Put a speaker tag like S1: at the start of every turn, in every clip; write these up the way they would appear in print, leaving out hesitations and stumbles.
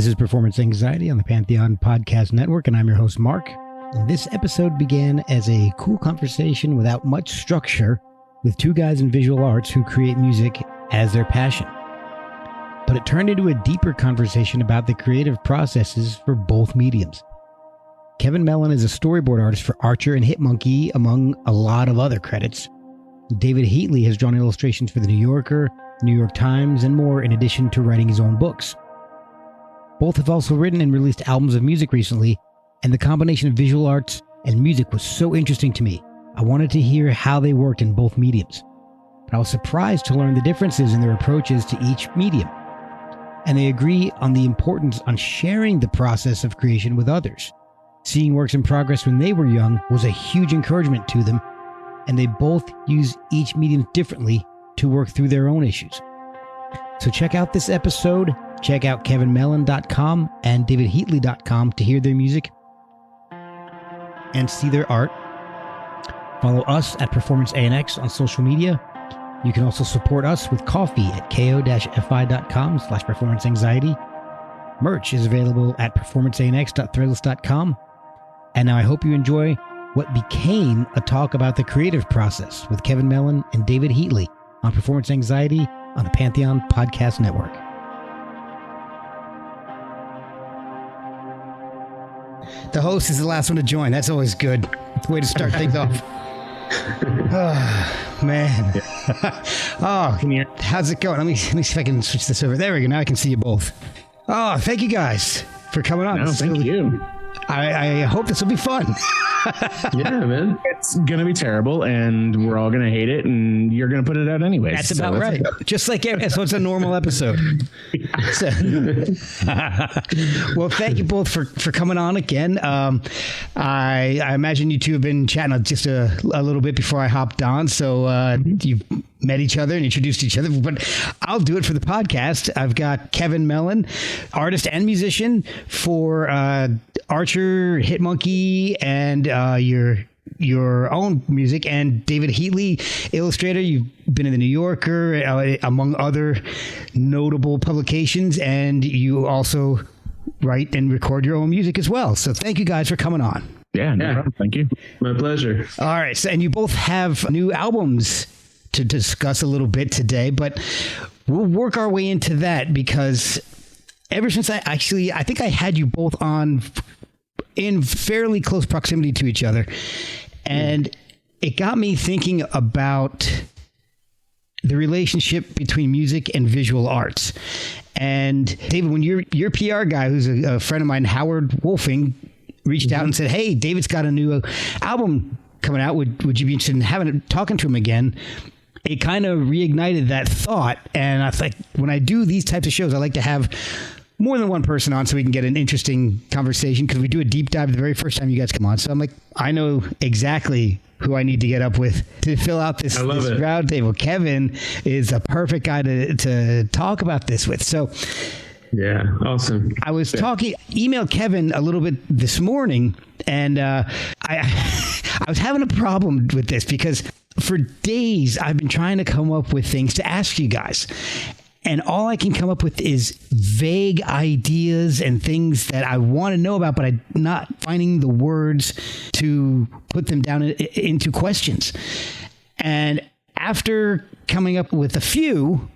S1: This is Performance Anxiety on the Pantheon Podcast Network, and I'm your host, Mark. And this episode began as a cool conversation without much structure with two guys in visual arts who create music as their passion. But it turned into a deeper conversation about the creative processes for both mediums. Kevin Mellon is a storyboard artist for Archer and Hitmonkey, among a lot of other credits. David Heatley has drawn illustrations for The New Yorker, New York Times, and more, in addition to writing his own books. Both have also written and released albums of music recently, and the combination of visual arts and music was so interesting to me. I wanted to hear how they worked in both mediums. But I was surprised to learn the differences in their approaches to each medium. And they agree on the importance on sharing the process of creation with others. Seeing works in progress when they were young was a huge encouragement to them, and they both use each medium differently to work through their own issues. So check out this episode. Check out kevinmellon.com and davidheatley.com to hear their music and see their art. Follow us at Performance ANX on social media. You can also support us with coffee at ko-fi.com/performanceanxiety. Merch is available at performanceanx.threadless.com. And now I hope you enjoy what became a talk about the creative process with Kevin Mellon and David Heatley on Performance Anxiety on the Pantheon Podcast Network. The host is the last one to join. That's always good. It's a way to start things off. Oh, man. Oh, how's it going? Let me see if I can switch this over. There we go. Now I can see you both. Oh, thank you guys for coming on.
S2: No, thank you.
S1: I hope this will be fun.
S2: Yeah, man. It's going to be terrible, and we're all going to hate it, and you're going to put it out anyway.
S1: That's about right. Just like so it's a normal episode. So, well, thank you both for coming on again. I imagine you two have been chatting just a little bit before I hopped on, so you've met each other and introduced each other, but I'll do it for the podcast. I've got Kevin Mellon, artist and musician for Archer, Hitmonkey, and your own music, and David Heatley, illustrator. You've been in The New Yorker, among other notable publications, and you also write and record your own music as well. So thank you guys for coming on.
S2: Yeah, no problem. Thank you.
S3: My pleasure.
S1: All right. So, and you both have new albums to discuss a little bit today, but we'll work our way into that because ever since I think I had you both on in fairly close proximity to each other, and it got me thinking about the relationship between music and visual arts. And David, when your PR guy, who's a friend of mine, Howard Wolfing, reached out and said, "Hey, David's got a new album coming out. Would you be interested in talking to him again?" It kind of reignited that thought. And I thought, when I do these types of shows, I like to have more than one person on so we can get an interesting conversation, because we do a deep dive the very first time you guys come on. So I'm like, I know exactly who I need to get up with to fill out this round table. Kevin is a perfect guy to talk about this with. So
S3: yeah, awesome.
S1: I was emailed Kevin a little bit this morning, and I was having a problem with this because for days I've been trying to come up with things to ask you guys. And all I can come up with is vague ideas and things that I want to know about, but I'm not finding the words to put them down into questions. And after coming up with a few,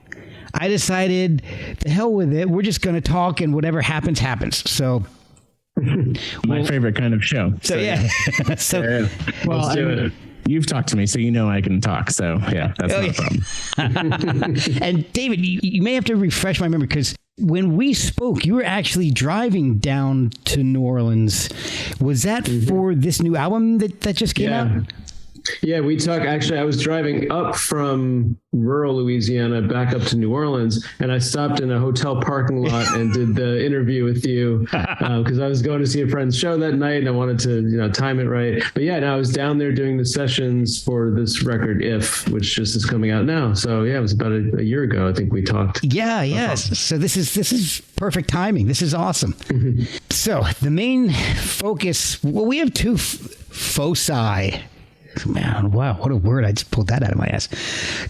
S1: I decided, the hell with it. We're just going to talk, and whatever happens, happens. So
S2: my favorite kind of show.
S1: So yeah.
S2: Well, let's do it. You've talked to me, so you know I can talk. So yeah, that's not a problem.
S1: And David, you may have to refresh my memory, because when we spoke, you were actually driving down to New Orleans. Was that for this new album that just came out?
S3: Yeah, we talked. Actually, I was driving up from rural Louisiana back up to New Orleans, and I stopped in a hotel parking lot and did the interview with you because I was going to see a friend's show that night, and I wanted to, time it right. But yeah, I was down there doing the sessions for this record, If, which just is coming out now. So yeah, it was about a year ago, I think we talked.
S1: Yeah. So this is perfect timing. This is awesome. So the main focus, well, we have two foci Man, wow, what a word. I just pulled that out of my ass.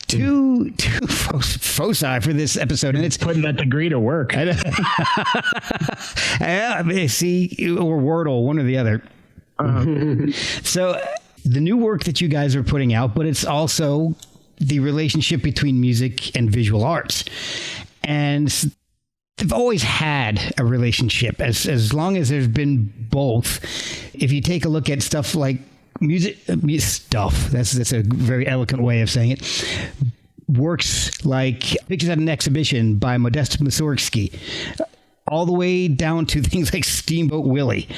S1: Two foci for this episode, and it's
S2: putting that degree to work.
S1: Yeah, see, or Wordle, one or the other. So the new work that you guys are putting out, but it's also the relationship between music and visual arts. And they've always had a relationship as long as there's been both. If you take a look at stuff like music stuff, that's a very eloquent way of saying it. Works like Pictures at an Exhibition by Modest Mussorgsky, all the way down to things like Steamboat Willie.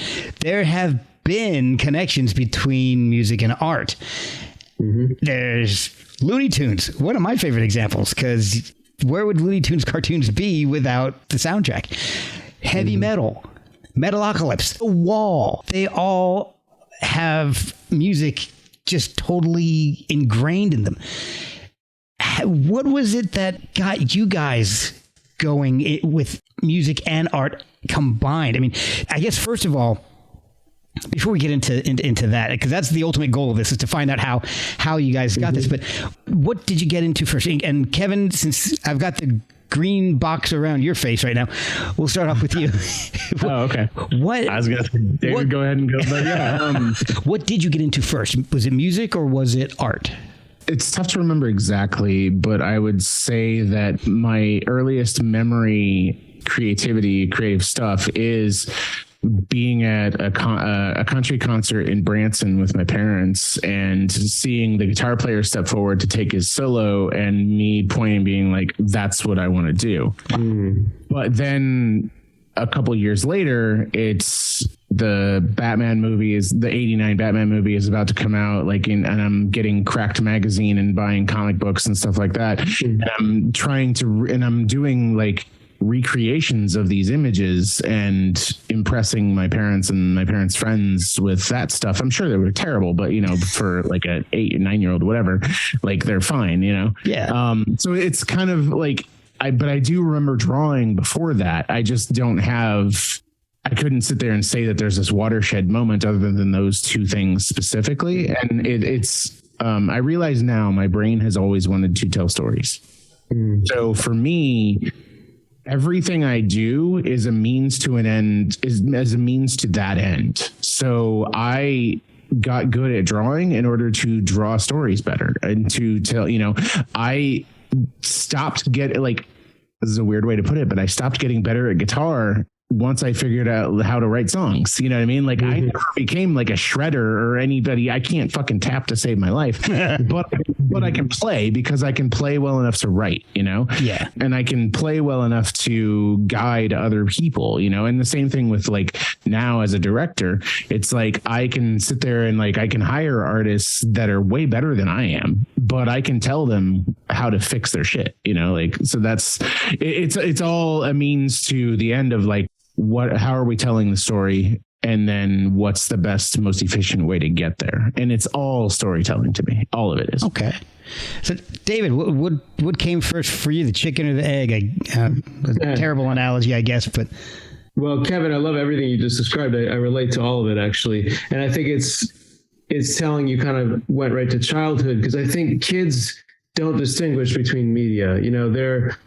S1: There have been connections between music and art. Mm-hmm. There's Looney Tunes, one of my favorite examples, because where would Looney Tunes cartoons be without the soundtrack? Heavy metal, Metalocalypse, The Wall, they all have music just totally ingrained in them. What was it that got you guys going with music and art combined? I mean, I guess first of all, before we get into that, because that's the ultimate goal of this, is to find out how you guys got this. But what did you get into first? And Kevin, since I've got the green box around your face right now, we'll start off with you.
S2: Oh, okay.
S1: What
S2: I was gonna say, David, go ahead and go. But yeah,
S1: what did you get into first? Was it music or was it art?
S2: It's tough to remember exactly, but I would say that my earliest memory, creative stuff is being at a country concert in Branson with my parents and seeing the guitar player step forward to take his solo and me pointing, being like, that's what I want to do. But then a couple years later, it's the Batman movie the 89 Batman movie is about to come out, and I'm getting Cracked magazine and buying comic books and stuff like that. And I'm I'm doing recreations of these images and impressing my parents and my parents' friends with that stuff. I'm sure they were terrible, but for like a 8 or 9 year old, whatever, they're fine,
S1: Yeah.
S2: So it's kind of but I do remember drawing before that. I just I couldn't sit there and say that there's this watershed moment other than those two things specifically. And it's I realize now my brain has always wanted to tell stories. So for me, everything I do is a means to an end, as a means to that end. So I got good at drawing in order to draw stories better and to tell, I stopped this is a weird way to put it, but I stopped getting better at guitar once I figured out how to write songs. You know what I mean? I never became a shredder or anybody. I can't fucking tap to save my life, but I can play because I can play well enough to write,
S1: Yeah.
S2: And I can play well enough to guide other people, and the same thing with now as a director, it's I can sit there and I can hire artists that are way better than I am, but I can tell them how to fix their shit, so it's all a means to the end of how are we telling the story? And then what's the best, most efficient way to get there? And it's all storytelling to me. All of it is.
S1: Okay. So David, what came first for you, the chicken or the egg? A terrible analogy, I guess, but.
S3: Well, Kevin, I love everything you just described. I relate to all of it, actually. And I think it's telling you kind of went right to childhood, because I think kids don't distinguish between media.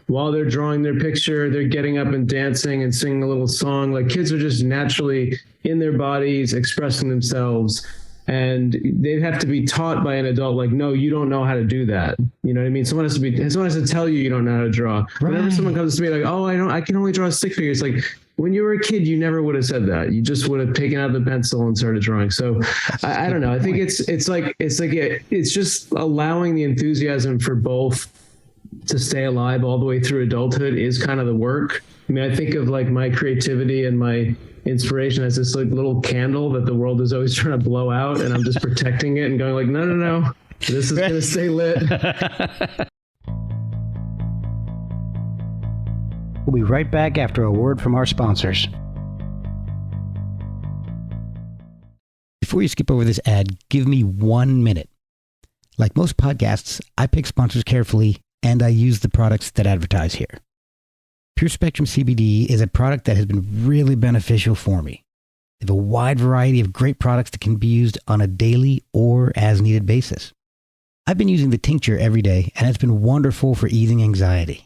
S3: While they're drawing their picture, they're getting up and dancing and singing a little song. Kids are just naturally in their bodies, expressing themselves. And they have to be taught by an adult, no, you don't know how to do that. You know what I mean? Someone has to tell you don't know how to draw. Right. Whenever someone comes to me I can only draw a stick figure. It's when you were a kid, you never would have said that. You just would have taken out the pencil and started drawing. So I don't know. I think it's just allowing the enthusiasm for both to stay alive all the way through adulthood is kind of the work. I mean, I think of my creativity and my inspiration as this little candle that the world is always trying to blow out, and I'm just protecting it and going no, this is going to stay lit.
S1: We'll be right back after a word from our sponsors. Before you skip over this ad, give me 1 minute. Like most podcasts, I pick sponsors carefully, and I use the products that advertise here. Pure Spectrum CBD is a product that has been really beneficial for me. They have a wide variety of great products that can be used on a daily or as needed basis. I've been using the tincture every day, and it's been wonderful for easing anxiety.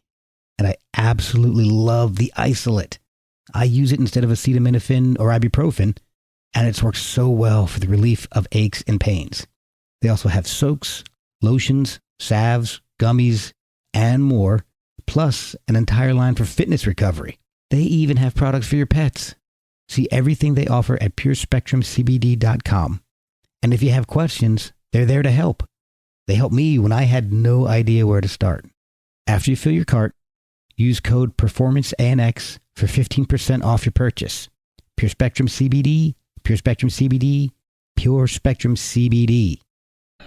S1: And I absolutely love the isolate. I use it instead of acetaminophen or ibuprofen, and it's worked so well for the relief of aches and pains. They also have soaks, lotions, salves, gummies, and more, plus an entire line for fitness recovery. They even have products for your pets. See everything they offer at purespectrumcbd.com. And if you have questions, they're there to help. They helped me when I had no idea where to start. After you fill your cart, use code PerformanceANX for 15% off your purchase. Pure Spectrum CBD, Pure Spectrum CBD, Pure Spectrum CBD.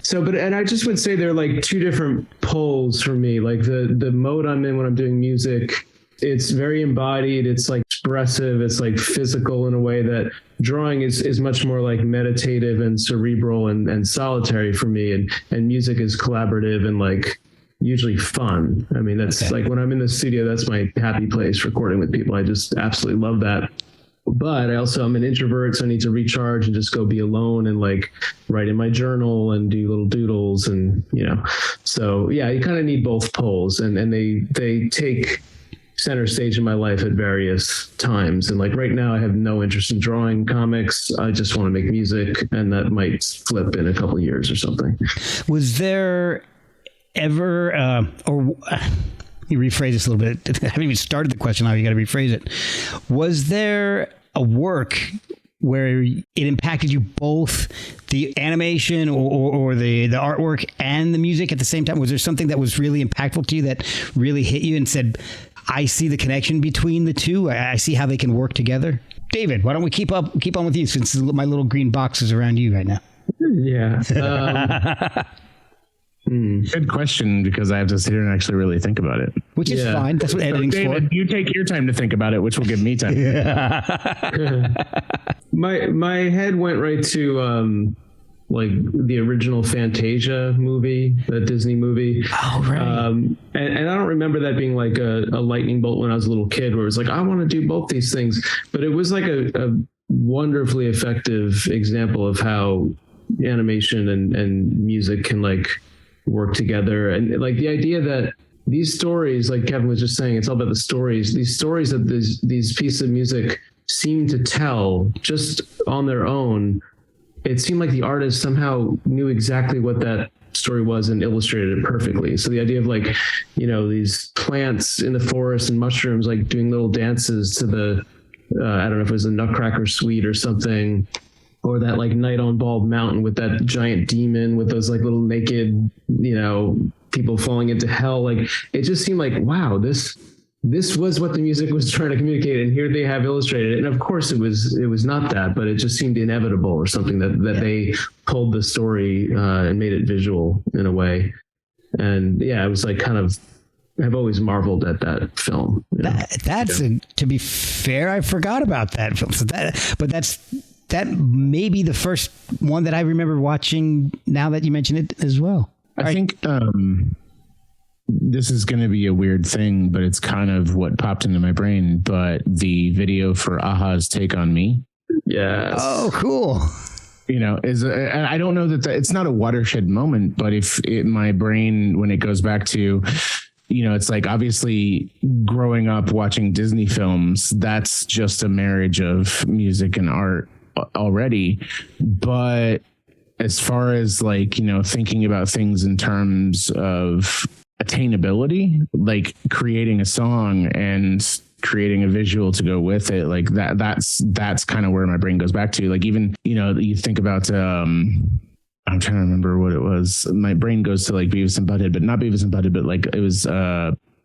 S3: So, and I just would say they're like two different poles for me. Like the mode I'm in when I'm doing music, it's very embodied. It's like expressive. It's like physical in a way that drawing is much more like meditative and cerebral and solitary for me. And music is collaborative and like usually fun. I mean, that's like when I'm in the studio, that's my happy place, recording with people. I just absolutely love that. But I'm an introvert, so I need to recharge and just go be alone and like write in my journal and do little doodles and, so yeah, you kind of need both poles and they take center stage in my life at various times. And like right now I have no interest in drawing comics. I just want to make music, and that might flip in a couple of years or something.
S1: Was there ever, you rephrase this a little bit. I haven't even started the question. Now you got to rephrase it. Was there a work where it impacted you, both the animation or the artwork and the music at the same time? Was there something that was really impactful to you that really hit you and said, I see the connection between the two. I see how they can work together? David, why don't we keep on with you, since my little green box is around you right now?
S3: Yeah.
S2: Good question, because I have to sit here and actually really think about it.
S1: Which is fine. That's what editing's
S2: David,
S1: for.
S2: you take your time to think about it, which will give me time.
S3: My head went right to like the original Fantasia movie, the Disney movie.
S1: Oh, right.
S3: And I don't remember that being like a lightning bolt when I was a little kid, where it was like, I want to do both these things. But it was like a wonderfully effective example of how animation and music can like work together. And like the idea that these stories, like Kevin was just saying, it's all about the stories. These stories that these pieces of music seem to tell just on their own. It seemed like the artist somehow knew exactly what that story was and illustrated it perfectly. So the idea of like, these plants in the forest and mushrooms, like doing little dances to the, I don't know if it was a Nutcracker Suite or something, or that like Night on Bald Mountain with that giant demon with those like little naked, people falling into hell. Like it just seemed like, wow, this was what the music was trying to communicate, and here they have illustrated it. And of course it was not that, but it just seemed inevitable, or something that they pulled the story and made it visual in a way. And yeah, it was like I've always marveled at that film.
S1: To be fair, I forgot about that film. So that may be the first one that I remember watching, now that you mention it as well.
S2: I think this is going to be a weird thing, but it's kind of what popped into my brain. But the video for Aha's Take on Me.
S3: Yes.
S1: Oh, cool.
S2: I don't know that it's not a watershed moment, but my brain, when it goes back to, it's like, obviously growing up watching Disney films, that's just a marriage of music and art already. But as far as like, thinking about things in terms of attainability, like creating a song and creating a visual to go with it, like that's kind of where my brain goes back to. Like, even, you think about, I'm trying to remember what it was. My brain goes to like Beavis and Butthead, but not Beavis and Butthead, but like it was,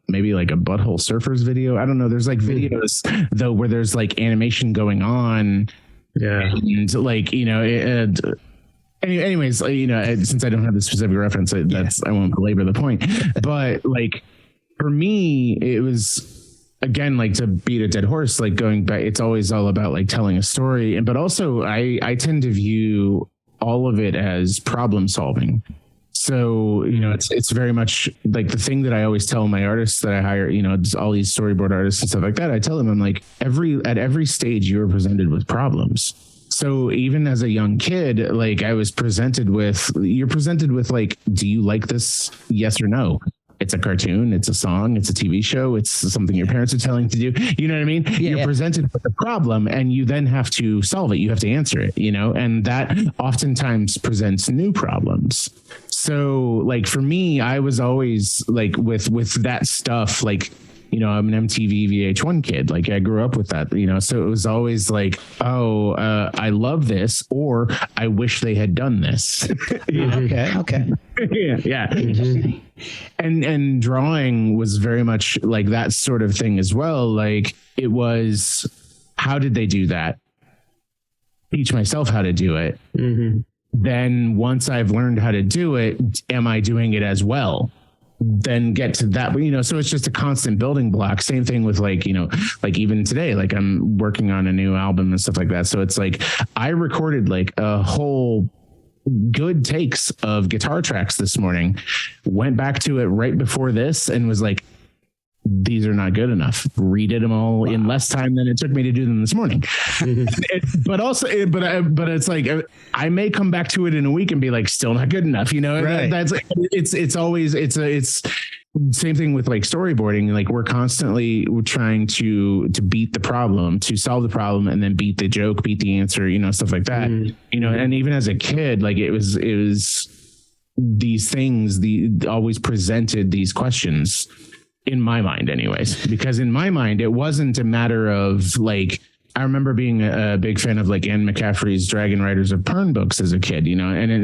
S2: maybe like a Butthole Surfers video. I don't know. There's like videos though, where there's like animation going on. Yeah. And like, anyways, since I don't have the specific reference, I won't belabor the point. But like, for me, it was, again, like, to beat a dead horse, like going back, it's always all about like telling a story. But also I tend to view all of it as problem solving. So, it's very much like the thing that I always tell my artists that I hire, all these storyboard artists and stuff like that. I tell them, I'm like, at every stage you are presented with problems. So even as a young kid, like you're presented with like, do you like this? Yes or no? It's a cartoon, it's a song, it's a TV show, it's something your parents are telling to do. You know what I mean? You're presented with a problem and you then have to solve it. You have to answer it, and that oftentimes presents new problems. So like for me, I was always like with that stuff, like, I'm an MTV VH1 kid. Like I grew up with that, so it was always like, I love this, or I wish they had done this.
S1: Okay.
S2: Yeah. And drawing was very much like that sort of thing as well. Like it was, how did they do that? Teach myself how to do it. Mm-hmm. Then once I've learned how to do it, am I doing it as well? Then get to that, so it's just a constant building block. Same thing with like even today, like I'm working on a new album and stuff like that. So it's like I recorded like a whole good takes of guitar tracks this morning, went back to it right before this and was like, these are not good enough. Redid them all in less time than it took me to do them this morning. But it's like, I may come back to it in a week and be like, still not good enough.
S1: Right.
S2: That's it's same thing with like storyboarding. Like we're constantly trying to beat the problem, to solve the problem, and then beat the joke, beat the answer, stuff like that. And even as a kid, like it was these things, always presented these questions. In my mind anyways, because in my mind, it wasn't a matter of like, I remember being a big fan of like Anne McCaffrey's Dragon Riders of Pern books as a kid,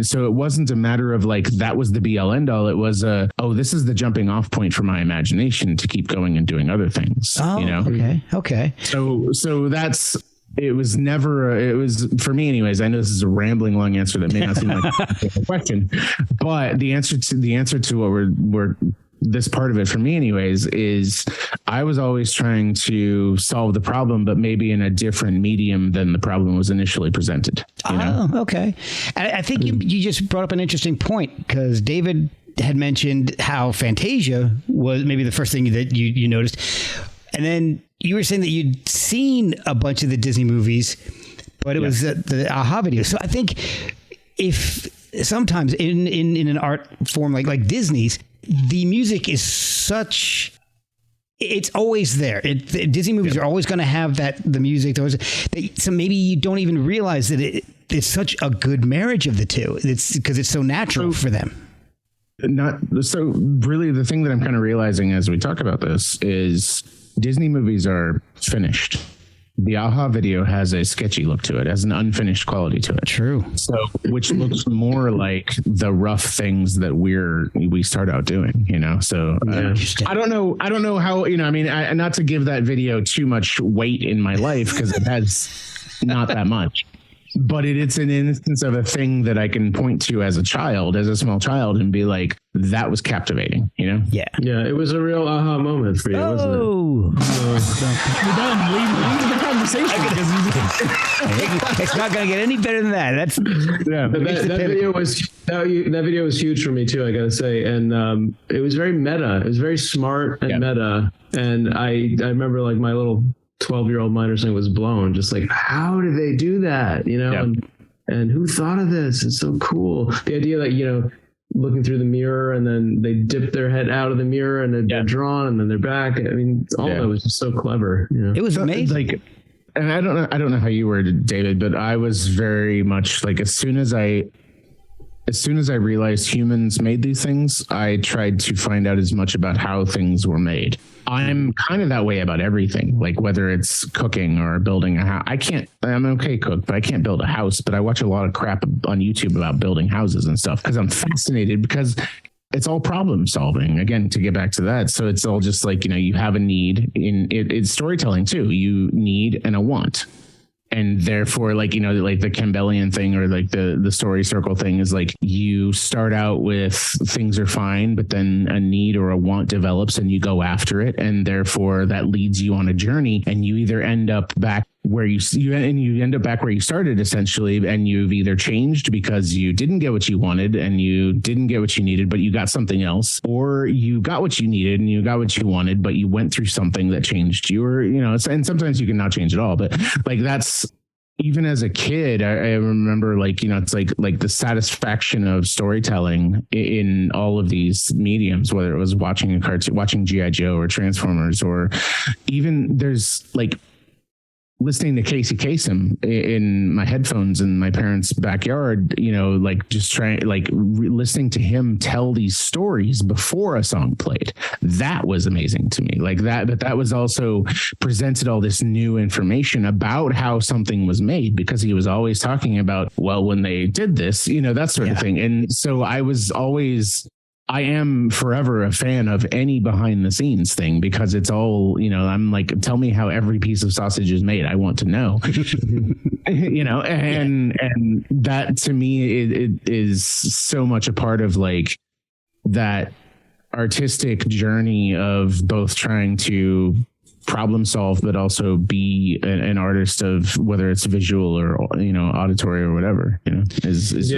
S2: so it wasn't a matter of like, that was the be all end all. It was this is the jumping off point for my imagination to keep going and doing other things.
S1: Okay.
S2: So that's, it was for me anyways. I know this is a rambling long answer that may not seem like a question, but the answer to what we're this part of it for me anyways is I was always trying to solve the problem, but maybe in a different medium than the problem was initially presented.
S1: Okay. I think you just brought up an interesting point, because David had mentioned how Fantasia was maybe the first thing that you noticed. And then you were saying that you'd seen a bunch of the Disney movies, but it was the Aha video. So I think if sometimes in an art form like Disney's, the music is it's always there. Disney movies are always going to have the music. So maybe you don't even realize that it's such a good marriage of the two. It's because it's so natural for them.
S2: Really, the thing that I'm kind of realizing as we talk about this is Disney movies are finished. The Aha video has a sketchy look to it, has an unfinished quality to it.
S1: True.
S2: So, which looks more like the rough things that we start out doing, So I don't know how, not to give that video too much weight in my life, because it has not that much. But it's an instance of a thing that I can point to as a small child, and be like, that was captivating, Yeah.
S3: Yeah, it was a real aha moment for you, wasn't it?
S2: You're done. Leave the conversation.
S1: It's not going to get any better than that.
S3: That video was huge for me too, I gotta say. And it was very meta. It was very smart and meta. And I remember like my little 12-year-old mind or something was blown, just like, how did they do that? And who thought of this? It's so cool. The idea that, looking through the mirror and then they dip their head out of the mirror and then they're drawn and then they're back. I mean, all of it was just so clever.
S1: It was amazing.
S2: Like, and I don't know how you were, David, but I was very much like, as soon as I realized humans made these things, I tried to find out as much about how things were made. I'm kind of that way about everything, like whether it's cooking or building a house. I'm an okay cook, but I can't build a house. But I watch a lot of crap on YouTube about building houses and stuff, because I'm fascinated, because it's all problem solving. Again, to get back to that. So it's all just like, you have a need it's storytelling too. You need and a want. And therefore, like, like the Campbellian thing, or like the story circle thing, is like, you start out with things are fine, but then a need or a want develops and you go after it. And therefore that leads you on a journey, and you either end up back where you end up back where you started, essentially, and you've either changed because you didn't get what you wanted and you didn't get what you needed, but you got something else, or you got what you needed and you got what you wanted, but you went through something that changed you, or, and sometimes you can not change at all, but like that's even as a kid, I remember, like, you know, it's like the satisfaction of storytelling in all of these mediums, whether it was watching a cartoon, watching G.I. Joe or Transformers, or even there's like listening to Casey Kasem in my headphones in my parents' backyard, you know, like just trying, like listening to him tell these stories before a song played. That was amazing to me. Like that was also presented all this new information about how something was made, because he was always talking about, well, when they did this, you know, that sort of thing. And so I am forever a fan of any behind the scenes thing, because it's all, you know, I'm like, tell me how every piece of sausage is made. I want to know, you know, and that to me, it is so much a part of like that artistic journey of both trying to problem solve, but also be an artist of whether it's visual or, you know, auditory or whatever, you know, is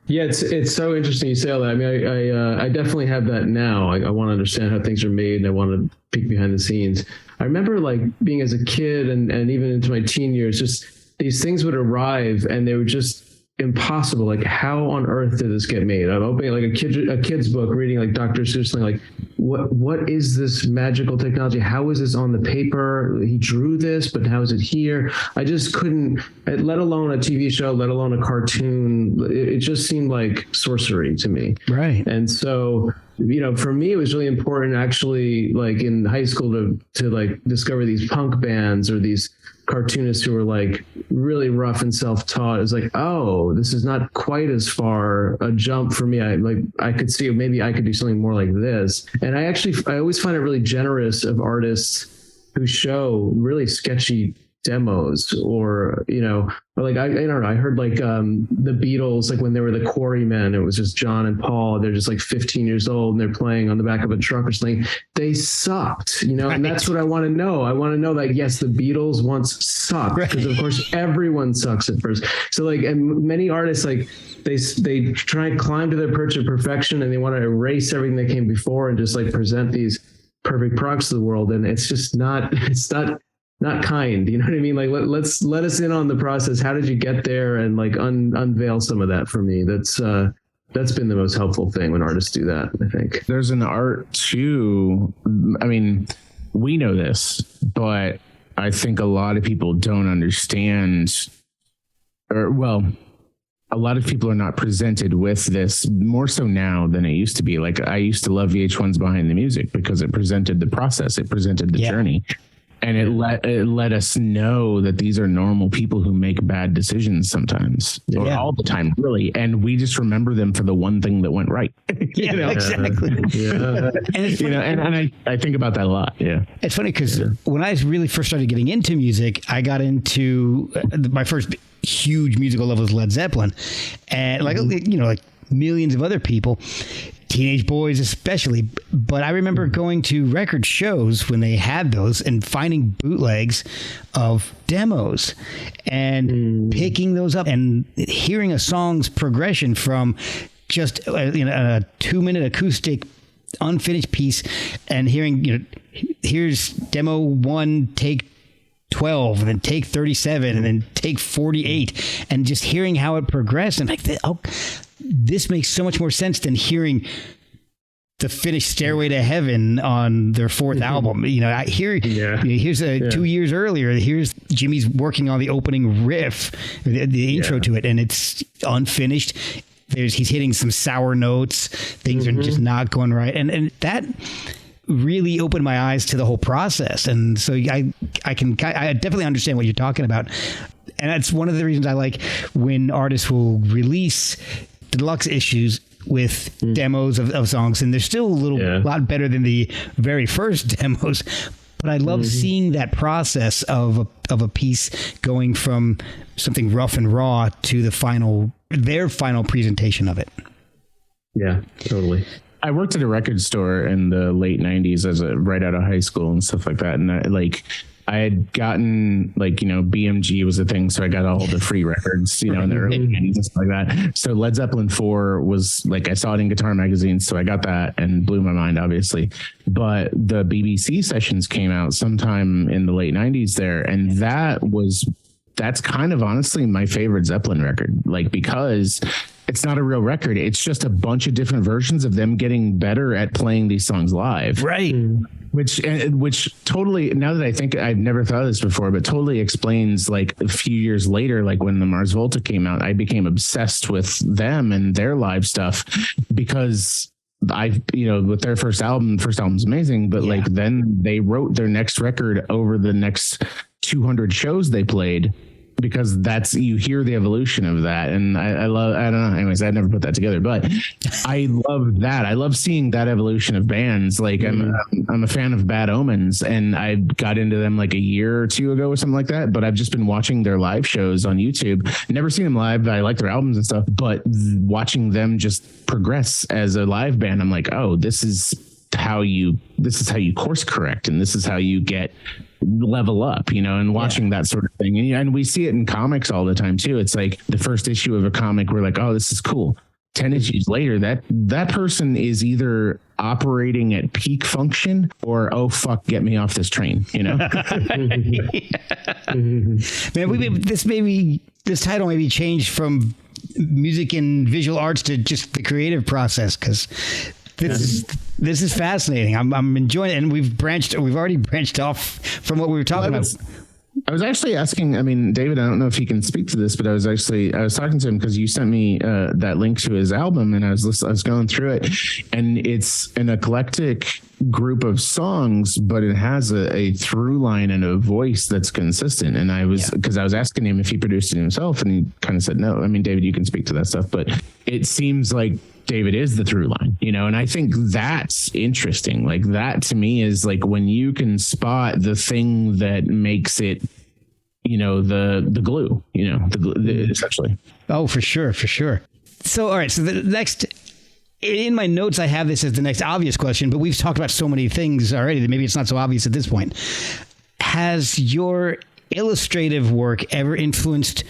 S3: Yeah, it's so interesting you say all that. I mean, I definitely have that now. I want to understand how things are made, and I want to peek behind the scenes. I remember like being as a kid and even into my teen years, just these things would arrive and they were just impossible. Like, how on earth did this get made? I'm opening like a kid's book, reading like Dr. Seuss, like what is this magical technology? How is this on the paper? He drew this, but how is it here? I just couldn't, let alone a TV show, let alone a cartoon. It just seemed like sorcery to me.
S1: Right.
S3: And so, you know, for me, it was really important actually, like in high school to like discover these punk bands or these cartoonists who were like really rough and self-taught. It was like, oh, this is not quite as far a jump for me. I could see maybe I could do something more like this. And I always find it really generous of artists who show really sketchy demos, or, you know, or like, I don't know, I heard like the Beatles, like when they were the Quarrymen, it was just John and Paul, they're just like 15 years old and they're playing on the back of a truck or something. They sucked, you know, and that's what I want to know. I want to know that, yes, the Beatles once sucked, because of course everyone sucks at first. So like, and many artists, like they try and climb to their perch of perfection, and they want to erase everything that came before and just like present these perfect products to the world. And it's just not kind, you know what I mean? Like let us in on the process. How did you get there? And like unveil some of that for me. That's been the most helpful thing when artists do that, I think.
S2: There's an art too. I mean, we know this, but I think a lot of people don't understand, or well, a lot of people are not presented with this, more so now than it used to be. Like, I used to love VH1's Behind the Music because it presented the process, it presented the journey. And it let us know that these are normal people who make bad decisions sometimes, or all the time, really. And we just remember them for the one thing that went right.
S1: Yeah, you know? Exactly.
S3: Yeah.
S2: And you know, and I think about that a lot. Yeah.
S1: It's funny because when I really first started getting into music, I got into my first huge musical love was Led Zeppelin, and like you know, like millions of other people. Teenage boys especially, but I remember going to record shows when they had those and finding bootlegs of demos and picking those up and hearing a song's progression from just a 2-minute acoustic unfinished piece, and hearing, you know, here's demo 1 take 12 and then take 37 and then take 48, and just hearing how it progressed, and like, this makes so much more sense than hearing the finished Stairway to Heaven on their fourth album. You know, I hear, here's 2 years earlier, here's Jimmy's working on the opening riff, the intro to it, and it's unfinished. He's hitting some sour notes. Things are just not going right. And that really opened my eyes to the whole process. And so I definitely understand what you're talking about. And that's one of the reasons I like when artists will release deluxe issues with demos of songs, and they're still a lot better than the very first demos. But I love seeing that process of a piece going from something rough and raw to their final presentation of it.
S3: Yeah, totally.
S2: I worked at a record store in the late 90s right out of high school and stuff like that. And I had gotten, like, you know, BMG was a thing. So I got all the free records, you know, in the early 90s and stuff like that. So Led Zeppelin 4 was like, I saw it in Guitar Magazine. So I got that and blew my mind, obviously. But the BBC sessions came out sometime in the late 90s there. And that was that's kind of honestly my favorite Zeppelin record, like, because it's not a real record. It's just a bunch of different versions of them getting better at playing these songs live.
S1: Right.
S2: Which totally, now that I think, I've never thought of this before, but totally explains, like, a few years later, like when the Mars Volta came out, I became obsessed with them and their live stuff, because with their first album's amazing, but like then they wrote their next record over the next 200 shows they played, because you hear the evolution of that. And I don't know. Anyways, I never put that together, but I love that. I love seeing that evolution of bands. Like I'm a fan of Bad Omens, and I got into them like a year or two ago or something like that. But I've just been watching their live shows on YouTube. Never seen them live. I like their albums and stuff, but watching them just progress as a live band, I'm like, oh, this is how you course correct, and this is how you get level up, and watching that sort of thing. And we see it in comics all the time too. It's like the first issue of a comic, we're like, oh, this is cool. 10 issues later, that person is either operating at peak function or, oh fuck, get me off this train, Man,
S1: this title maybe changed from music and visual arts to just the creative process, because this is fascinating. I'm enjoying it, and we've already branched off from what we were talking about.
S2: I was actually asking, David, I don't know if he can speak to this, but I was talking to him because you sent me that link to his album, and I was going through it, and it's an eclectic group of songs, but it has a through line and a voice that's consistent. And because I was asking him if he produced it himself, and he kind of said no. David, you can speak to that stuff, but it seems like David is the through line, and I think that's interesting. Like, that to me is like when you can spot the thing that makes it, the glue, essentially.
S1: Oh, for sure. So, all right. So the next, in my notes, I have this as the next obvious question, but we've talked about so many things already that maybe it's not so obvious at this point. Has your illustrative work ever influenced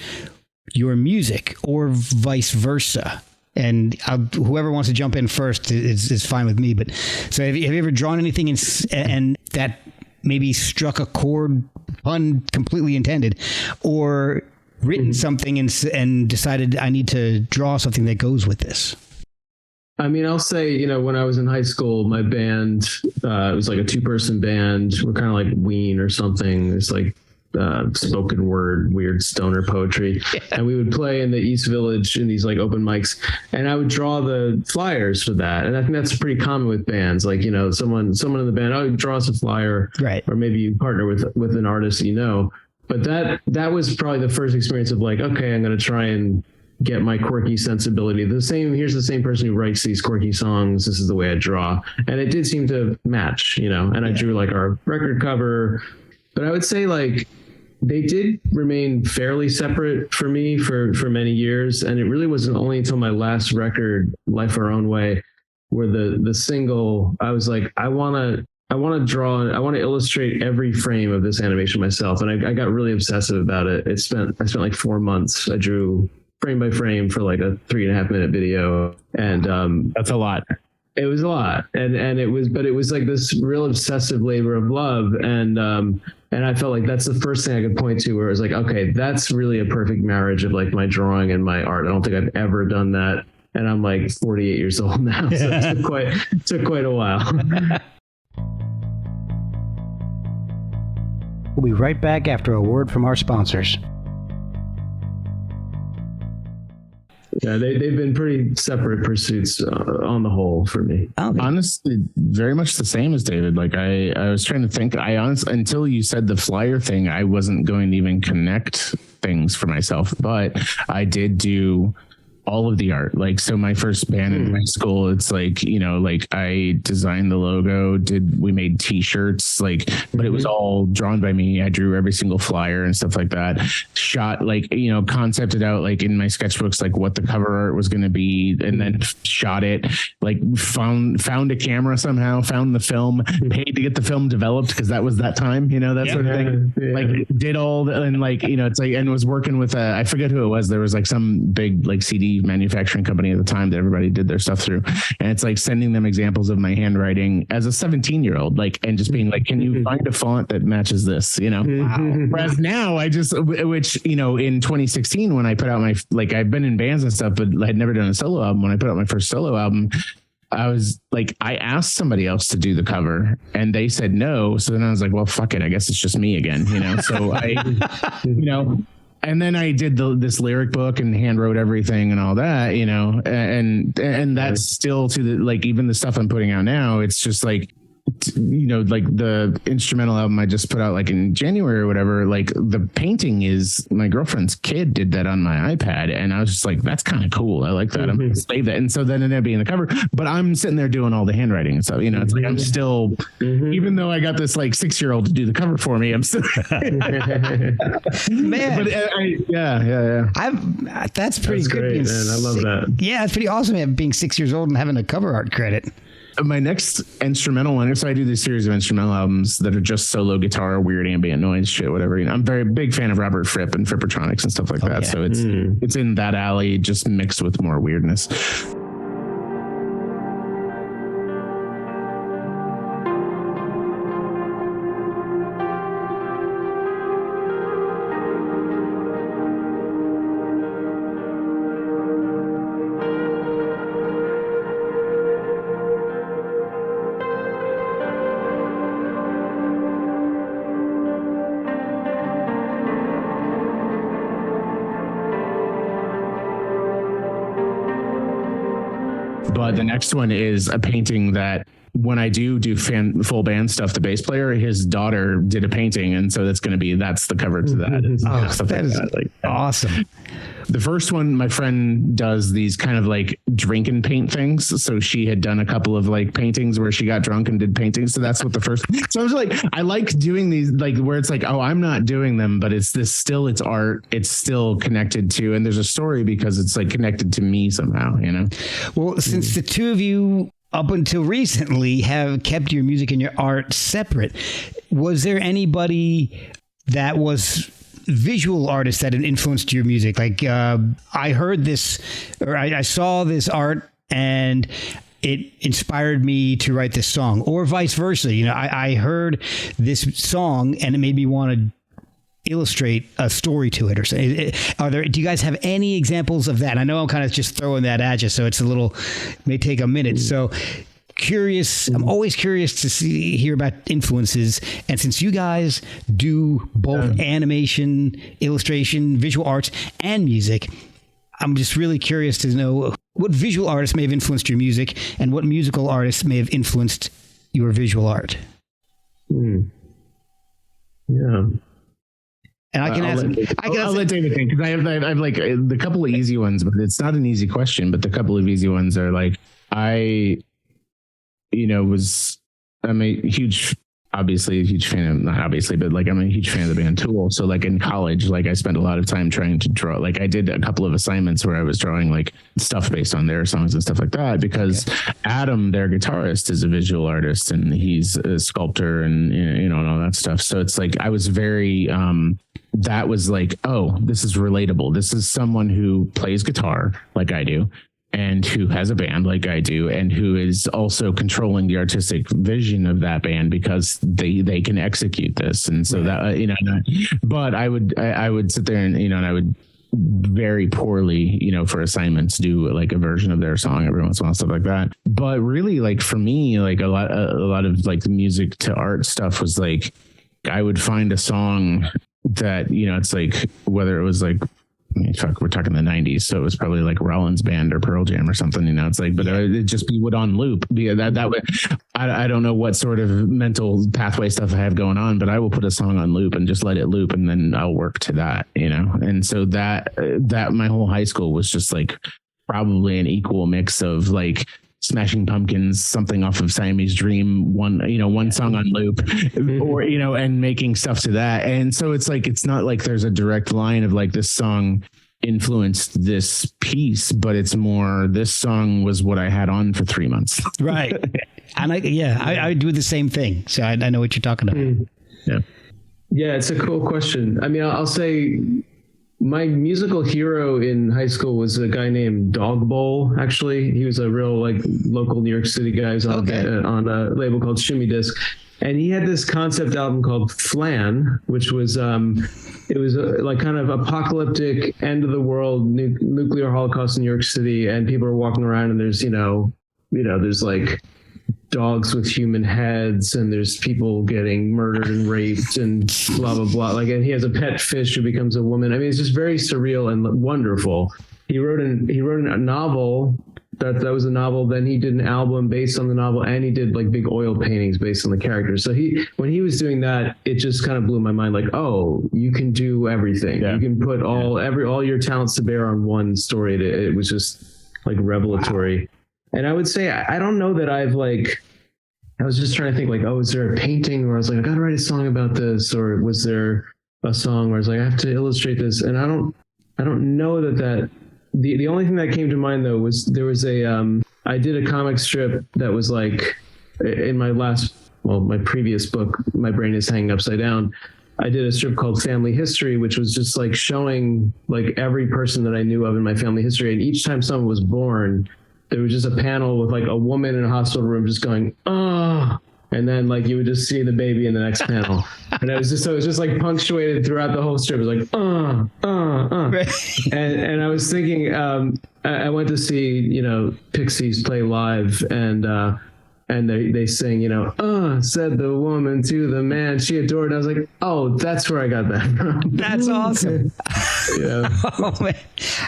S1: your music, or vice versa? And whoever wants to jump in first is fine with me. But so have you ever drawn anything and that maybe struck a chord, pun completely intended, or written something and decided I need to draw something that goes with this?
S3: I'll say, when I was in high school, my band, it was like a 2-person band. We're kind of like Ween or something. It's like spoken word, weird stoner poetry. And we would play in the East Village in these like open mics, and I would draw the flyers for that. And I think that's pretty common with bands. Like, someone in the band, oh, draw us a flyer. Right. Or maybe you partner with an artist, but that was probably the first experience of like, okay, I'm going to try and get my quirky sensibility. Here's the same person who writes these quirky songs. This is the way I draw. And it did seem to match, and I drew like our record cover, but I would say like, they did remain fairly separate for me for many years. And it really wasn't only until my last record, Life Our Own Way, where the single, I was like, I want to illustrate every frame of this animation myself. And I got really obsessive about it. I spent like 4 months. I drew frame by frame for like a 3.5 minute video. And
S2: that's a lot.
S3: It was a lot. And it was like this real obsessive labor of love. And I felt like that's the first thing I could point to where it was like, okay, that's really a perfect marriage of like my drawing and my art. I don't think I've ever done that. And I'm like 48 years old now. So it took quite a while.
S1: We'll be right back after a word from our sponsors.
S3: Yeah, they've been pretty separate pursuits on the whole for me.
S2: Honestly, very much the same as David. Like I was trying to think. Until you said the flyer thing, I wasn't going to even connect things for myself. But I did do all of the art. Like, so my first band in high school, it's like, like I designed the logo, we made t-shirts, like, but it was all drawn by me. I drew every single flyer and stuff like that. Shot, like, concepted out, like in my sketchbooks, like what the cover art was going to be, and then shot it, like found a camera somehow, found the film, paid to get the film developed, because that was that time, that sort of thing. Yeah. Like did all the, and like, it's like, and was working with I forget who it was. There was like some big like CD PC manufacturing company at the time that everybody did their stuff through. And it's like sending them examples of my handwriting as a 17-year-old, like, and just being like, can you find a font that matches this, you know? Wow. Whereas now which, you know, in 2016, when I put out I've been in bands and stuff, but I had never done a solo album. When I put out my first solo album, I was like, I asked somebody else to do the cover and they said no. So then I was like, well, fuck it. I guess it's just me again, you know? So and then I did this lyric book and hand wrote everything and all that, you know, and that's still to the, like, even the stuff I'm putting out now, it's just like, you know, like the instrumental album I just put out like in January or whatever, like the painting is my girlfriend's kid did that on my iPad. And I was just like, that's kind of cool. I like that. I'm going to save that. And so then it ended up being the cover, but I'm sitting there doing all the handwriting and stuff, you know, it's like, I'm still, even though I got this like 6-year-old to do the cover for me, I'm still,
S1: man,
S2: but yeah.
S1: That's pretty
S3: That's
S1: good.
S3: Great, man. I love that.
S1: Yeah. It's pretty awesome being 6 years old and having a cover art credit.
S2: My next instrumental one, so I do this series of instrumental albums that are just solo guitar, weird ambient noise shit, whatever. You know, I'm a very big fan of Robert Fripp and Frippertronics and stuff like that. Yeah. So it's in that alley, just mixed with more weirdness. But the next one is a painting that when I do full band stuff, the bass player, his daughter did a painting. And so that's the cover to that.
S1: That is awesome.
S2: The first one, my friend does these kind of like drink and paint things. So she had done a couple of like paintings where she got drunk and did paintings. So that's what the first, so I was like, I like doing these, like where it's like, oh, I'm not doing them, but it's art. It's still connected to, and there's a story because it's like connected to me somehow, you know?
S1: Well, since the two of you up until recently have kept your music and your art separate, was there anybody that was visual artist that had influenced your music? Like I heard this, or I saw this art and it inspired me to write this song, or vice versa. You know, I heard this song and it made me want to illustrate a story to it, or say, do you guys have any examples of that? I know I'm kind of just throwing that at you, so it's may take a minute. So curious, I'm always curious to hear about influences. And since you guys do both animation, illustration, visual arts, and music, I'm just really curious to know what visual artists may have influenced your music and what musical artists may have influenced your visual art.
S3: Yeah.
S2: And I'll let David think, because I have like the couple of easy ones, but it's not an easy question. But the couple of easy ones are like, I'm a huge fan of, not obviously, but like I'm a huge fan of the band Tool. So like in college, like I spent a lot of time trying to draw, like I did a couple of assignments where I was drawing like stuff based on their songs and stuff like that, because Adam, their guitarist, is a visual artist and he's a sculptor and, you know, and all that stuff. So it's like, I was very, that was like, oh, this is relatable. This is someone who plays guitar like I do, and who has a band like I do, and who is also controlling the artistic vision of that band because they can execute this. And so that, you know, but I would sit there and, you know, and I would very poorly, you know, for assignments, do like a version of their song every once in a while, stuff like that. But really, like for me, like a lot of like the music to art stuff was like, I would find a song that, you know, it's like, whether it was like, we're talking the 90s, so it was probably like Rollins Band or Pearl Jam or something, you know, it's like, but it'd just be on loop. That way, I don't know what sort of mental pathway stuff I have going on, but I will put a song on loop and just let it loop, and then I'll work to that, you know? And so that my whole high school was just like probably an equal mix of like Smashing Pumpkins, something off of Siamese Dream, one song on loop, or, you know, and making stuff to that. And so it's like, it's not like there's a direct line of like this song influenced this piece, but it's more, this song was what I had on for 3 months.
S1: Right. And I do the same thing. So I know what you're talking about.
S3: Yeah. Yeah. It's a cool question. I mean, I'll say my musical hero in high school was a guy named Dog Bowl. Actually, he was a real like local New York City guy. He was on a label called Shimmy Disc, and he had this concept album called Flan, which was it was like kind of apocalyptic, end of the world, nuclear holocaust in New York City, and people are walking around, and there's there's like dogs with human heads, and there's people getting murdered and raped and blah blah blah. Like, and he has a pet fish who becomes a woman. I mean, it's just very surreal and wonderful. He wrote a novel that was a novel. Then he did an album based on the novel, and he did like big oil paintings based on the characters. So when he was doing that, it just kind of blew my mind. Like, oh, you can do everything. Yeah. You can put all your talents to bear on one story. It was just like revelatory. Wow. And I would say, I don't know that I was just trying to think like, oh, is there a painting where I was like, I got to write a song about this? Or was there a song where I was like, I have to illustrate this? And I don't know that the only thing that came to mind though was there was I did a comic strip that was like in my previous book, My Brain is Hanging Upside Down. I did a strip called Family History, which was just like showing like every person that I knew of in my family history. And each time someone was born, there was just a panel with like a woman in a hospital room just going, oh, and then like you would just see the baby in the next panel. And it was just like punctuated throughout the whole strip. It was like, and I was thinking, I went to see, Pixies play live, and they sing, said the woman to the man she adored. And I was like, oh, that's where I got that from.
S1: That's awesome.
S3: Yeah.
S1: Oh, man.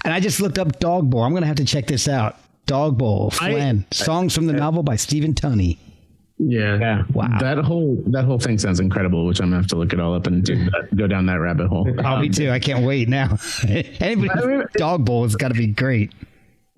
S1: And I just looked up Dog Bowl. I'm going to have to check this out. Dog Bowl, Flan, songs from the novel by Stephen Tunney.
S3: Yeah.
S2: Wow. That whole thing sounds incredible, which I'm gonna have to look it all up and go down that rabbit hole.
S1: Me too. I can't wait now. Dog Bowl has got to be great.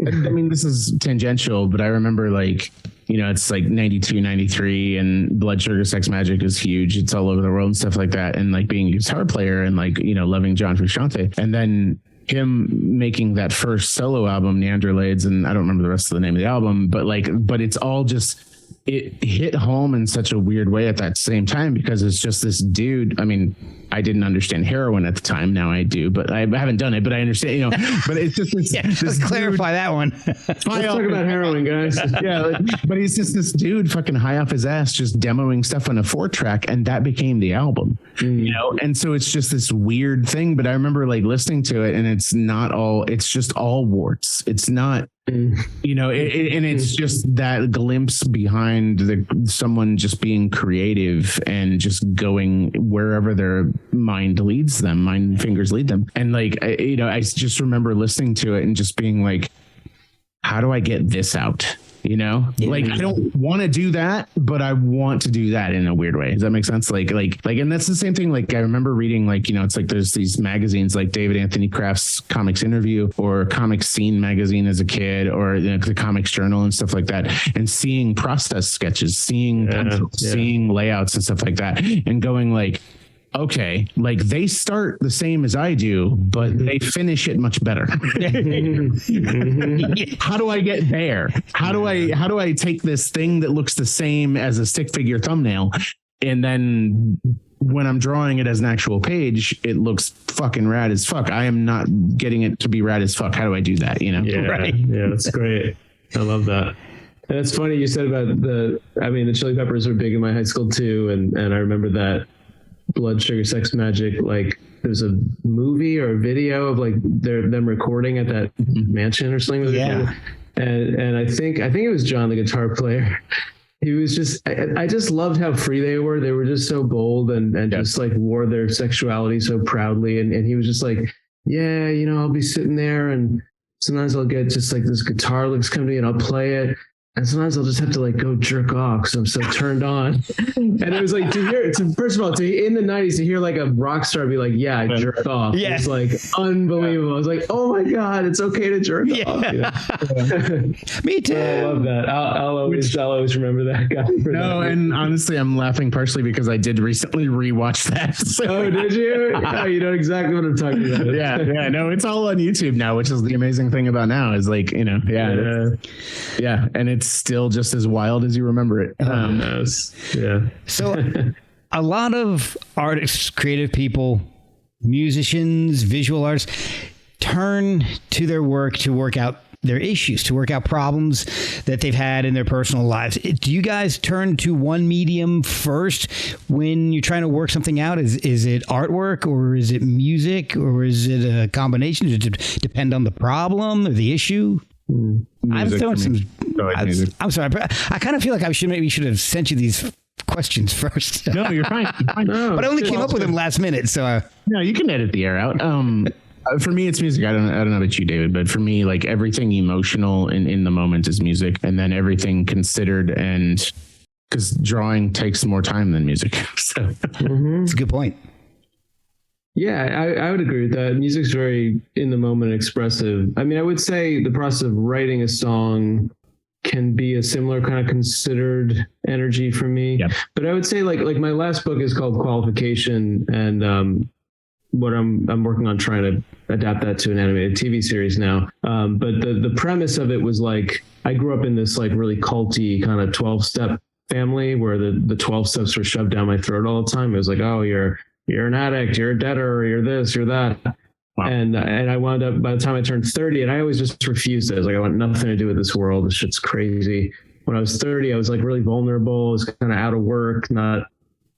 S2: I mean, this is tangential, but I remember like, it's like 92, 93 and Blood Sugar Sex Magic is huge. It's all over the world and stuff like that. And like being a guitar player and like, loving John Frusciante. And then him making that first solo album, Neanderlades, and I don't remember the rest of the name of the album, but it's all just, it hit home in such a weird way at that same time, because it's just this dude. I mean, I didn't understand heroin at the time. Now I do, but I haven't done it, but I understand, but it's just this,
S1: let's clarify that one.
S3: Let's talk about heroin, guys.
S2: But he's just this dude fucking high off his ass, just demoing stuff on a 4-track. And that became the album, and so it's just this weird thing. But I remember like listening to it, and it's just all warts. It's not, and it's just that glimpse behind someone just being creative and just going wherever their mind fingers lead them. And like, I just remember listening to it and just being like, how do I get this out? Like, I don't want to do that, but I want to do that in a weird way. Does that make sense? Like, and that's the same thing. Like, I remember reading, like, it's like there's these magazines like David Anthony Kraft's Comics Interview or Comic Scene magazine as a kid, or the Comics Journal and stuff like that, and seeing process sketches, seeing pencils, seeing layouts and stuff like that, and going like, okay, like they start the same as I do, but they finish it much better. How do I get there? How do I take this thing that looks the same as a stick figure thumbnail, and then when I'm drawing it as an actual page, it looks fucking rad as fuck. I am not getting it to be rad as fuck. How do I do that?
S3: Right. Yeah, that's great. I love that. And it's funny you said about the Chili Peppers were big in my high school too, and I remember that Blood Sugar Sex Magic, like there's a movie or a video of like them recording at that mansion or something. And I think it was John, the guitar player. He was just, I just loved how free they were. They were just so bold and just like wore their sexuality so proudly. And he was just like, I'll be sitting there and sometimes I'll get just like this guitar licks come to me and I'll play it. And sometimes I'll just have to like go jerk off because I'm so turned on. And it was like first of all, in the 90s to hear like a rock star be like, I jerk off. Yeah. It was like unbelievable. I was like, oh my God, it's okay to jerk off.
S1: Me too.
S3: I love that. I'll always remember that guy.
S2: And honestly, I'm laughing partially because I did recently rewatch that. So.
S3: Oh, did you? Oh, you know exactly what I'm talking about.
S2: No, it's all on YouTube now, which is the amazing thing about now is like, and it's still just as wild as you remember it.
S1: So a lot of artists, creative people musicians, visual artists turn to their work to work out their issues, to work out problems that they've had in their personal lives. Do you guys turn to one medium first when you're trying to work something out? Is it artwork, or is it music, or is it a combination? Does it depend on the problem or the issue? I'm throwing some. I'm sorry, but I kind of feel like maybe should have sent you these questions first.
S2: No, you're fine. You're fine.
S3: No,
S1: but I only came up with them last minute, so
S2: no, you can edit the air out. For me, it's music. I don't know about you, David, but for me, like everything emotional in the moment is music, and then everything considered, and because drawing takes more time than music. So
S1: That's a good point.
S3: Yeah, I would agree with that. Music's very in the moment expressive. I mean, I would say the process of writing a song can be a similar kind of considered energy for me.
S2: Yep.
S3: But I would say like my last book is called Qualification, and what I'm working on trying to adapt that to an animated TV series now. But the premise of it was like, I grew up in this like really culty kind of 12-step family where the 12 steps were shoved down my throat all the time. It was like, oh, you're an addict, you're a debtor, you're this, you're that. Wow. And I wound up, by the time I turned 30, and I always just refused it. I was like, I want nothing to do with this world. This shit's crazy. When I was 30, I was like really vulnerable. I was kind of out of work, not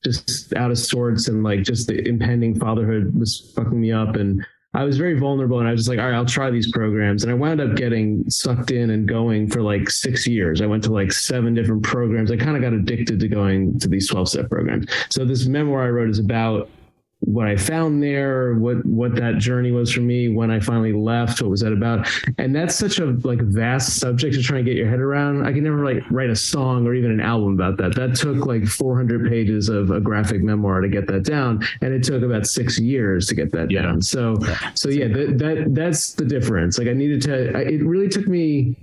S3: just out of sorts, and like just the impending fatherhood was fucking me up. And I was very vulnerable, and I was just like, all right, I'll try these programs. And I wound up getting sucked in and going for like 6 years. I went to like 7 different programs. I kind of got addicted to going to these 12-step programs. So this memoir I wrote is about what I found there, what that journey was for me, when I finally left, what was that about? And that's such a like vast subject to try and get your head around. I could never like write a song or even an album about that. That took like 400 pages of a graphic memoir to get that down, and it took about 6 years to get that down. So yeah, that's the difference. Like it really took me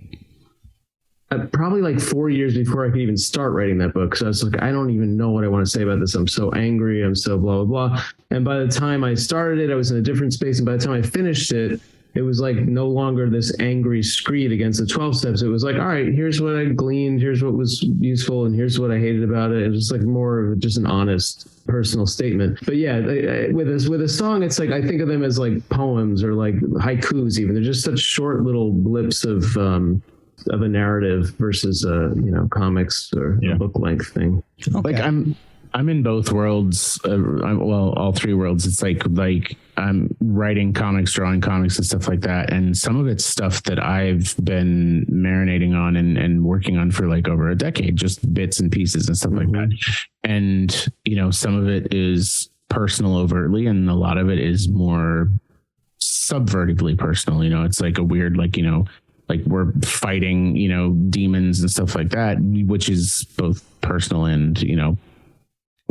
S3: probably like 4 years before I could even start writing that book. So I was like, I don't even know what I want to say about this. I'm so angry. I'm so blah, blah, blah. And by the time I started it, I was in a different space. And by the time I finished it, it was like no longer this angry screed against the 12 steps. It was like, all right, here's what I gleaned. Here's what was useful. And here's what I hated about it. It was like more of just an honest personal statement. But yeah, with a song, it's like, I think of them as like poems or like haikus even. They're just such short little blips of a narrative versus comics or a book length thing.
S2: Okay. Like I'm in both worlds. All 3 worlds. It's like I'm writing comics, drawing comics, and stuff like that. And some of it's stuff that I've been marinating on and working on for like over a decade, just bits and pieces and stuff like that. And some of it is personal overtly, and a lot of it is more subvertively personal. It's like a weird like we're fighting, demons and stuff like that, which is both personal and,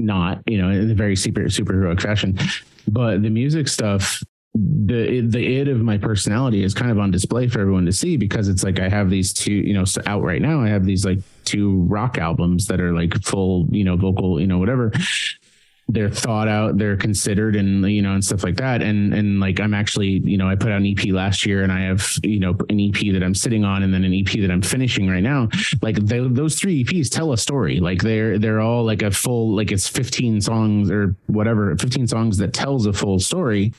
S2: not, in a very superheroic fashion. But the music stuff, the id of my personality is kind of on display for everyone to see, because it's like I have these 2, out right now. I have these like 2 rock albums that are like full, vocal, whatever. They're thought out, they're considered, and and stuff like that. And like I'm actually, I put out an EP last year, and I have an EP that I'm sitting on, and then an EP that I'm finishing right now. Like those 3 EPs tell a story. Like they're all like a full, like it's 15 songs or whatever, 15 songs that tells a full story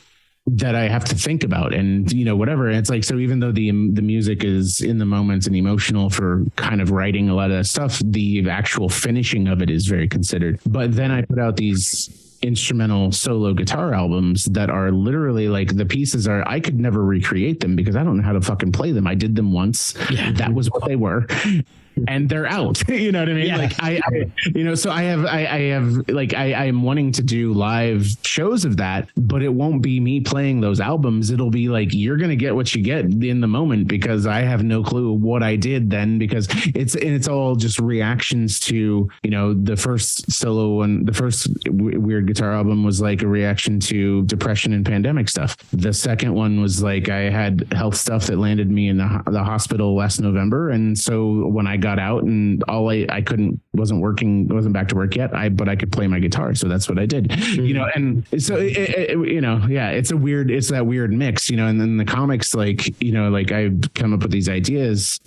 S2: that I have to think about, and whatever. And it's like, so even though the music is in the moment and emotional for kind of writing a lot of that stuff, the actual finishing of it is very considered. But then I put out these instrumental solo guitar albums that are literally like, the pieces are, I could never recreate them because I don't know how to fucking play them. I did them once. Yeah. That was what they were. And they're out, you know what I mean? Yeah. Like so I am wanting to do live shows of that, but it won't be me playing those albums. It'll be like, you're going to get what you get in the moment, because I have no clue what I did then, because it's all just reactions to, the first solo one, the first weird guitar album was like a reaction to depression and pandemic stuff. The second one was like, I had health stuff that landed me in the hospital last November. And so when I got out and all wasn't back to work yet, but I could play my guitar. So that's what I did, and so, it's that weird mix, and then the comics, like I come up with these ideas,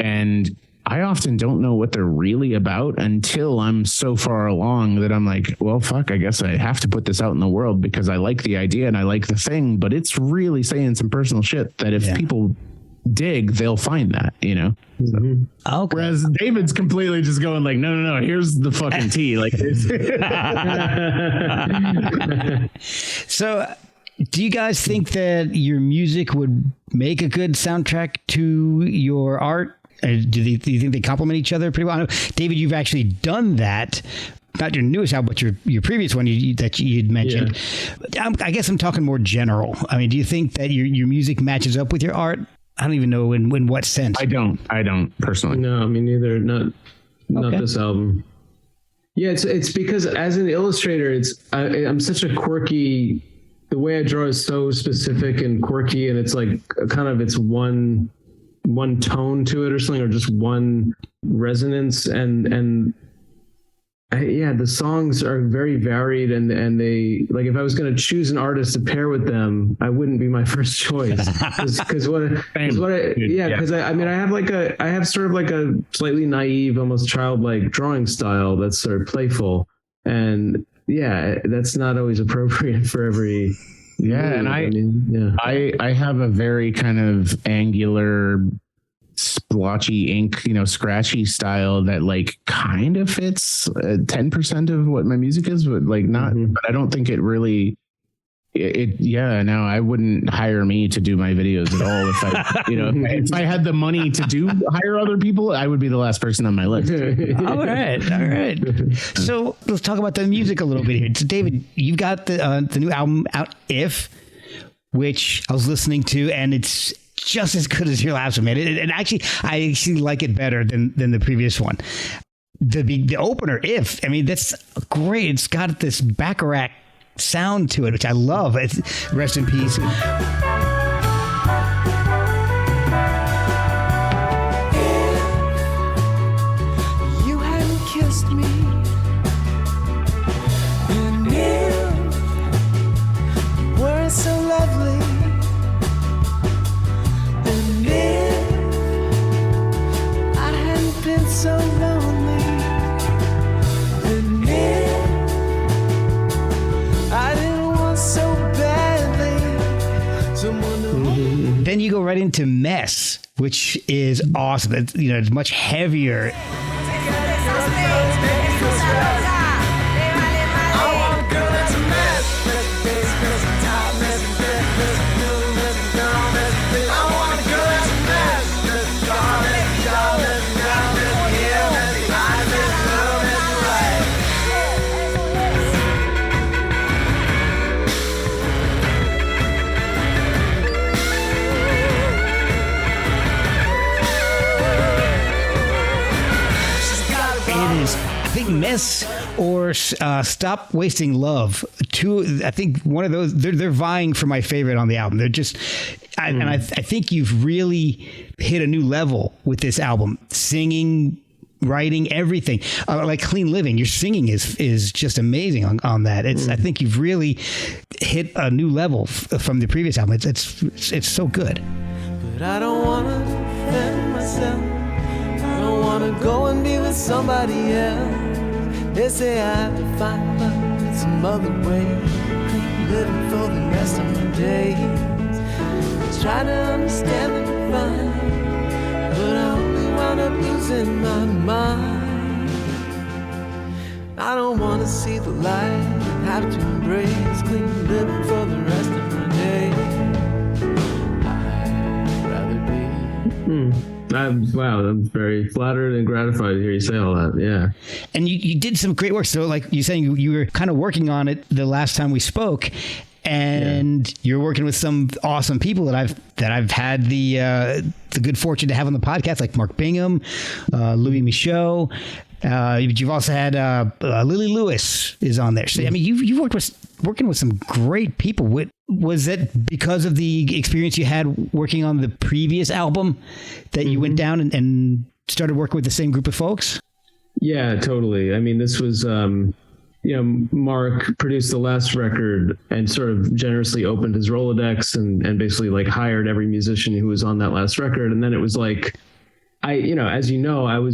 S2: and I often don't know what they're really about until I'm so far along that I'm like, well, fuck, I guess I have to put this out in the world because I like the idea and I like the thing, but it's really saying some personal shit that if people dig, they'll find that, you know?
S1: Okay.
S2: Whereas David's completely just going like, no, here's the fucking tea. Like,
S1: so do you guys think that your music would make a good soundtrack to your art? Do you think they complement each other pretty well? I know, David, you've actually done that. Not your newest album, but your previous one that you'd mentioned. Yeah. I guess I'm talking more general. I mean, do you think that your music matches up with your art? I don't even know in what sense.
S2: I don't personally.
S3: No, me neither. Not this album. Yeah, it's because as an illustrator, I'm such a quirky. The way I draw is so specific and quirky, and it's like kind of it's one tone to it or something, or just one resonance, and the songs are very varied, and they, like, if I was going to choose an artist to pair with them, I wouldn't be my first choice because I have sort of like a slightly naive, almost childlike drawing style that's sort of playful, and that's not always appropriate for every.
S2: Yeah, and I have a very kind of angular, splotchy ink, scratchy style that like kind of fits 10% of what my music is, but like not. But I don't think it really. No, I wouldn't hire me to do my videos at all. If I, if I had the money to hire other people, I would be the last person on my list.
S1: All right. So let's talk about the music a little bit here. So David, you've got the new album out, which I was listening to, and it's just as good as your last one, man. And actually, I actually like it better than the previous one. The opener, I mean, that's great. It's got this Bacharach sound to it, which I love. It's rest in peace.
S4: You hadn't kissed me, and if you weren't so lovely, and if I hadn't been so lonely, and if I didn't want so badly someone to hold.
S1: Then you go right into Mess, which is awesome. It's much heavier. Mess or Stop Wasting Love. I think one of those, they're vying for my favorite on the album. They're just, and I think you've really hit a new level with this album. Singing, writing, everything. Like Clean Living, your singing is just amazing on that. I think you've really hit a new level from the previous album. It's so good.
S4: But I don't want to defend myself. I don't want to go and be with somebody else. They say I have to find love in some other way. Keep living for the rest of my days. Try to understand and find, but I only wound up losing my mind. I don't want to see the light and have to embrace clean living for the rest of my days. I'd rather be.
S3: Wow, I'm very flattered and gratified to hear you say all that. Yeah.
S1: And you did some great work. So like you saying you were kind of working on it the last time we spoke, and you're working with some awesome people that I've had the good fortune to have on the podcast, like Mark Bingham, Louis Michaud. You've also had Lily Lewis is on there. So I mean, you've working with some great people. Was that because of the experience you had working on the previous album that you went down and started working with the same group of folks?
S3: Yeah, totally. I mean, this was, Mark produced the last record and sort of generously opened his Rolodex and basically like hired every musician who was on that last record. And then it was like, as you know,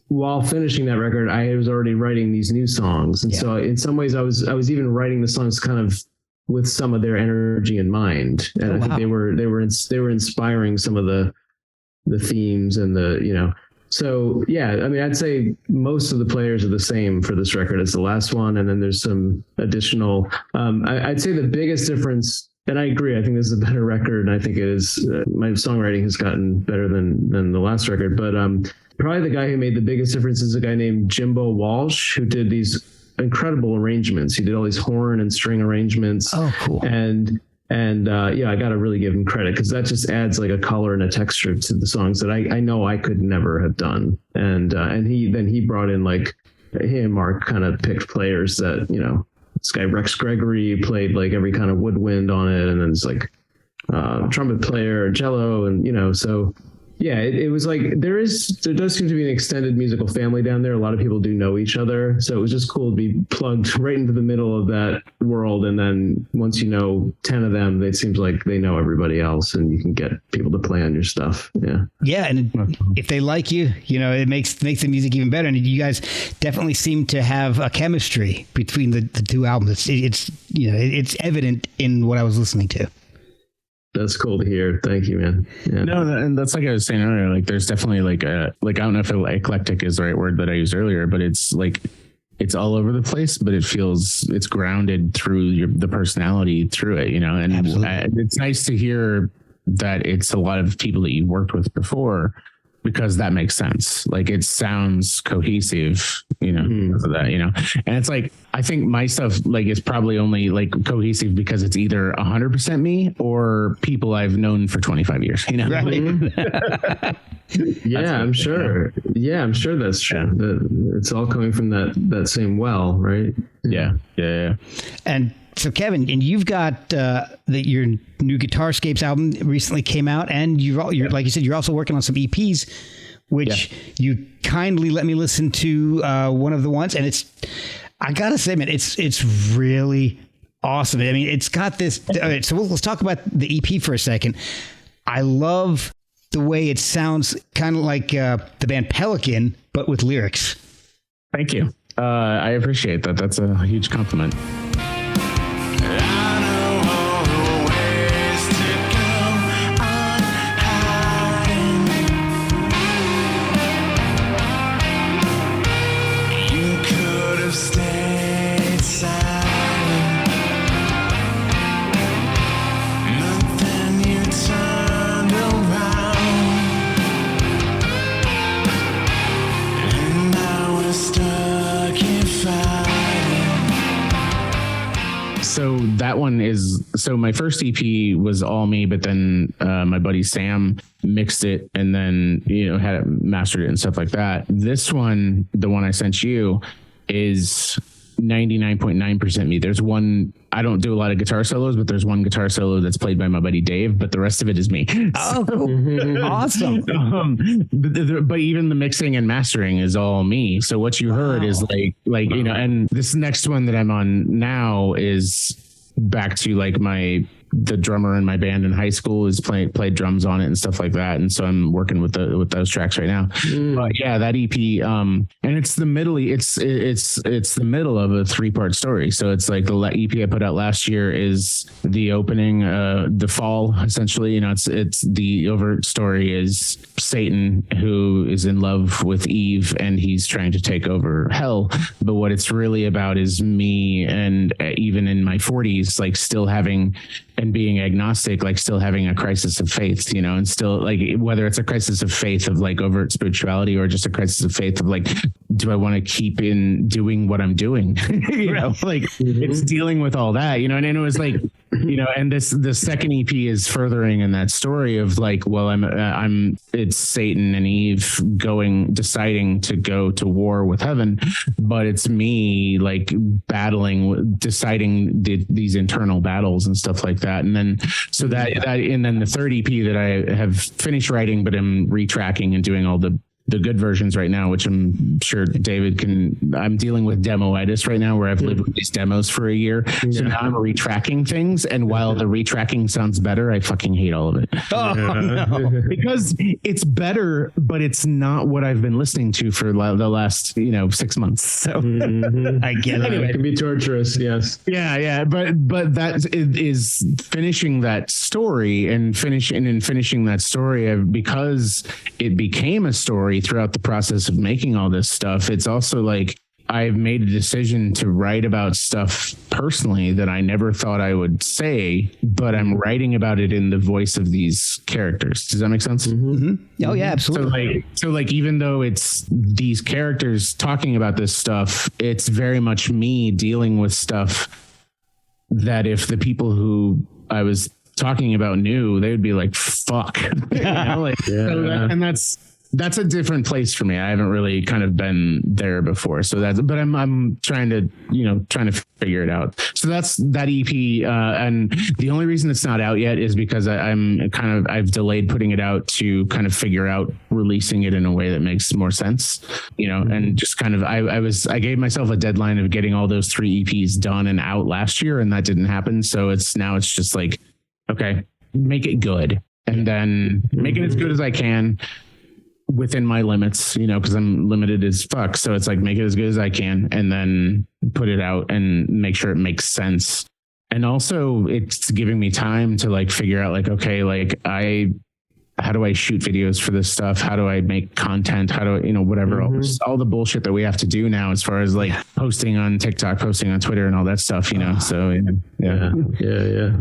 S3: while finishing that record, I was already writing these new songs. And so in some ways I was even writing the songs kind of with some of their energy in mind. And I think they were inspiring some of the themes and so yeah, I mean, I'd say most of the players are the same for this record as the last one. And then there's some additional, I'd say the biggest difference, and I agree, I think this is a better record. And I think it is, my songwriting has gotten better than the last record, but, probably the guy who made the biggest difference is a guy named Jimbo Walsh, who did these incredible arrangements. He did all these horn and string arrangements.
S1: Oh, cool.
S3: And I got to really give him credit, because that just adds like a color and a texture to the songs that I know I could never have done. And he brought in, like, he and Mark kind of picked players that, this guy Rex Gregory played like every kind of woodwind on it. And then it's like trumpet player, cello, and, so yeah, it was like there does seem to be an extended musical family down there. A lot of people do know each other. So it was just cool to be plugged right into the middle of that world. And then once you know 10 of them, it seems like they know everybody else, and you can get people to play on your stuff. Yeah. Yeah.
S1: And if they like you, it makes the music even better. And you guys definitely seem to have a chemistry between the two albums. It's evident in what I was listening to.
S3: That's cool to hear. Thank you, man. Yeah.
S2: No, and that's like I was saying earlier, like there's definitely like I don't know if eclectic is the right word that I used earlier, but it's like, it's all over the place, but it's grounded through the personality through it, and it's nice to hear that it's a lot of people that you've worked with before, because that makes sense. Like it sounds cohesive, because of that, and it's like, I think my stuff like is probably only like cohesive because it's either 100% me or people I've known for 25 years,
S1: Right.
S3: Yeah, I'm sure. Yeah, I'm sure that's true. Yeah. It's all coming from that same well, right?
S2: Yeah.
S1: And so, Kevin, and you've got your new Guitarscapes album recently came out, and you're like you said, you're also working on some EPs, which you kindly let me listen to one of the ones, and I gotta say, man, it's really awesome. I mean, it's got this. All right, so let's talk about the EP for a second. I love the way it sounds, kind of like the band Pelican, but with lyrics.
S2: Thank you. I appreciate that. That's a huge compliment. So that one so my first EP was all me, but then my buddy Sam mixed it and then, had it mastered it and stuff like that. This one, the one I sent you, is 99.9% me. There's one, I don't do a lot of guitar solos, but there's one guitar solo that's played by my buddy Dave, but the rest of it is me.
S1: Oh, cool. Awesome.
S2: But even the mixing and mastering is all me. So what you heard is like, and this next one that I'm on now is back to like the drummer in my band in high school is played drums on it and stuff like that, and so I'm working with those tracks right now. But yeah, that EP, and it's the middle. It's the middle of a 3-part story. So it's like the EP I put out last year is the opening, the fall essentially. It's the overt story is Satan, who is in love with Eve and he's trying to take over hell. But what it's really about is me, and even in my 40s, like still having and being agnostic, like still having a crisis of faith, and still like, whether it's a crisis of faith of like overt spirituality or just a crisis of faith of like, do I want to keep in doing what I'm doing? It's dealing with all that, and it was like, and the second EP is furthering in that story of like, well, it's Satan and Eve deciding to go to war with heaven, but it's me like deciding these internal battles and stuff like that. And then, so that, and then the third EP that I have finished writing, but I'm retracking and doing all the the good versions right now, which I'm sure David I'm dealing with demoitis right now, where I've lived with these demos for a year. So now I'm retracking things. And while the retracking sounds better, I fucking hate all of it.
S1: Oh, no.
S2: Because it's better, but it's not what I've been listening to for the last, 6 months. So
S1: I get it.
S3: It can be torturous. Yes.
S2: Yeah. But that is finishing that story and finishing that story because it became a story throughout the process of making all this stuff. It's also like I've made a decision to write about stuff personally that I never thought I would say, but I'm writing about it in the voice of these characters. Does that make sense?
S1: Mm-hmm. Oh yeah, absolutely.
S2: So even though it's these characters talking about this stuff, it's very much me dealing with stuff that if the people who I was talking about knew, they would be like, fuck. And that's a different place for me. I haven't really kind of been there before. So but I'm trying to figure it out. So that's that EP. And the only reason it's not out yet is because I've delayed putting it out to kind of figure out releasing it in a way that makes more sense, and just kind of, I gave myself a deadline of getting all those 3 EPs done and out last year, and that didn't happen. So it's just like, okay, make it good, and then make it as good as I can within my limits, because I'm limited as fuck. So it's like, make it as good as I can and then put it out and make sure it makes sense. And also it's giving me time to like figure out like, okay, like how do I shoot videos for this stuff? How do I make content? How do I, whatever, all the bullshit that we have to do now as far as like posting on TikTok, posting on Twitter and all that stuff, So yeah.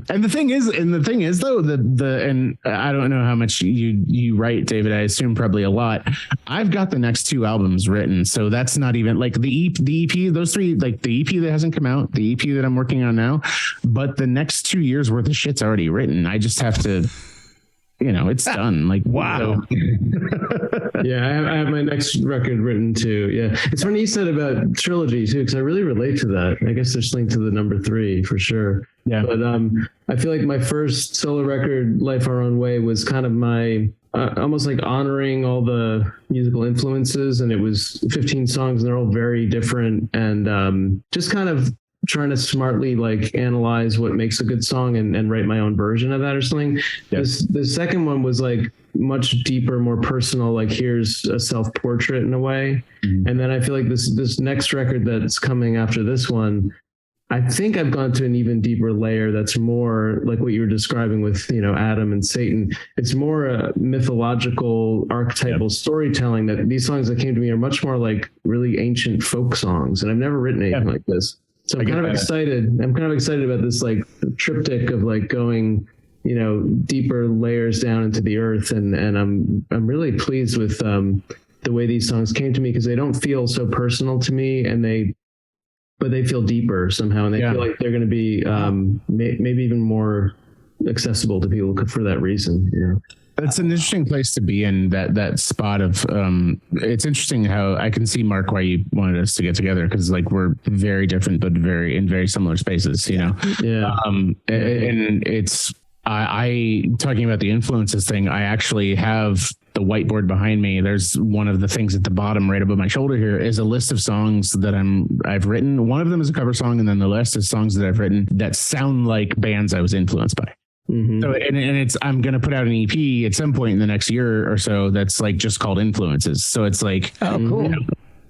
S2: And the thing is though, and I don't know how much you write, David, I assume probably a lot. I've got the next 2 albums written. So that's not even like the EP, those 3, like the EP that hasn't come out, the EP that I'm working on now, but the next 2 years worth of shit's already written. I just have to, it's done. Like,
S1: wow.
S3: Yeah, I have my next record written too. Yeah, it's funny you said about trilogy too, because I really relate to that. I guess there's linked to the number 3 for sure.
S2: Yeah,
S3: but I feel like my first solo record, Life Our Own Way, was kind of my almost like honoring all the musical influences, and it was 15 songs, and they're all very different, and just kind of trying to smartly like analyze what makes a good song and write my own version of that or something. Yes. The second one was like much deeper, more personal, like here's a self-portrait in a way. And then I feel like this next record that's coming after this one, I think I've gone to an even deeper layer that's more like what you were describing with, Adam and Satan. It's more a mythological, archetypal storytelling, that these songs that came to me are much more like really ancient folk songs. And I've never written anything like this. So I'm kind of excited. I'm kind of excited about this like triptych of like going, deeper layers down into the earth. And I'm really pleased with the way these songs came to me, because they don't feel so personal to me, but they feel deeper somehow, and they feel like they're going to be maybe even more accessible to people for that reason.
S2: It's an interesting place to be in, that spot of it's interesting how I can see, Mark, why you wanted us to get together, because like we're very different but in very similar spaces, and it's I talking about the influences thing, I actually have the whiteboard behind me. There's one of the things at the bottom right above my shoulder here is a list of songs that I've written. One of them is a cover song, and then the rest is songs that I've written that sound like bands I was influenced by. So and I'm going to put out an EP at some point in the next year or so that's like just called Influences. So it's like,
S1: oh, cool.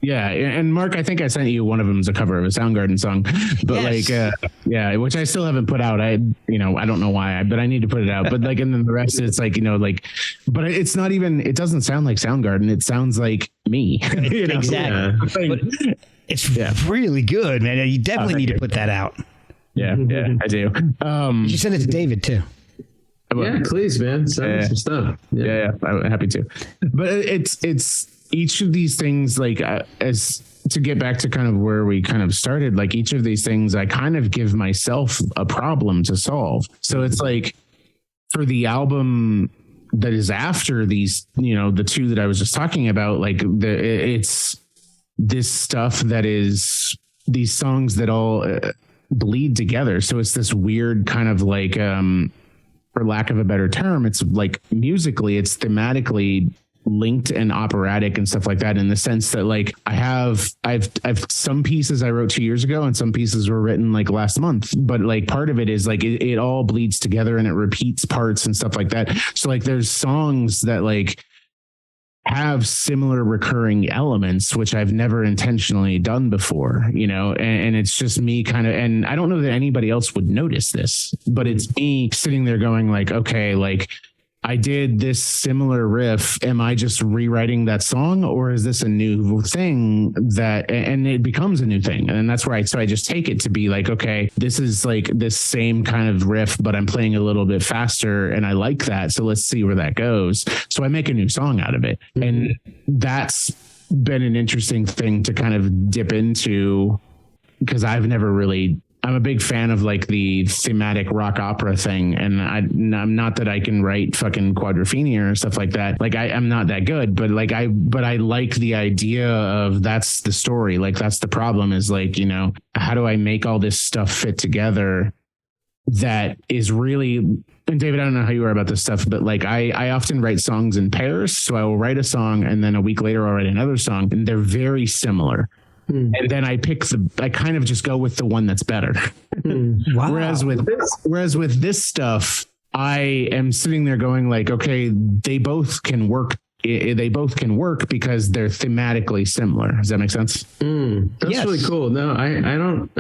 S2: Yeah. And Mark, I think I sent you one of them as a cover of a Soundgarden song, but which I still haven't put out. I don't know why, but I need to put it out. But like, and then the rest, it's like, but it's not even, it doesn't sound like Soundgarden. It sounds like me.
S1: Exactly. But it's really good, man. You definitely need to put that out.
S2: Yeah, I do.
S1: You should send it to David too.
S3: Yeah, please, man. Send me some stuff.
S2: Yeah, I'm happy to. But it's each of these things, like as to get back to kind of where we kind of started, like each of these things, I kind of give myself a problem to solve. So it's like for the album that is after these, the 2 that I was just talking about, like it's this stuff that is these songs that all bleed together. So it's this weird kind of like, for lack of a better term, it's like musically, it's thematically linked and operatic and stuff like that, in the sense that like I've some pieces I wrote 2 years ago and some pieces were written like last month, but like part of it is like it all bleeds together and it repeats parts and stuff like that. So like there's songs that like have similar recurring elements, which I've never intentionally done before, you know, and it's just me kind of, and I don't know that anybody else would notice this, but it's me sitting there going like, okay, like I did this similar riff. Am I just rewriting that song, or is this a new thing that, and it becomes a new thing. And that's where so I just take it to be like, okay, this is like this same kind of riff, but I'm playing a little bit faster and I like that. So let's see where that goes. So I make a new song out of it. And that's been an interesting thing to kind of dip into, because I'm a big fan of like the thematic rock opera thing. And I'm not that I can write fucking Quadrophenia or stuff like that. Like I'm not that good, but I like the idea of that's the story. Like that's the problem, is like, you know, how do I make all this stuff fit together that is really, and David, I don't know how you are about this stuff, but like I often write songs in pairs. So I will write a song and then a week later I'll write another song, and they're very similar. And then I kind of just go with the one that's better. Wow. Whereas with this stuff, I am sitting there going like, okay, they both can work. They both can work because they're thematically similar. Does that make sense?
S3: That's really cool. No, I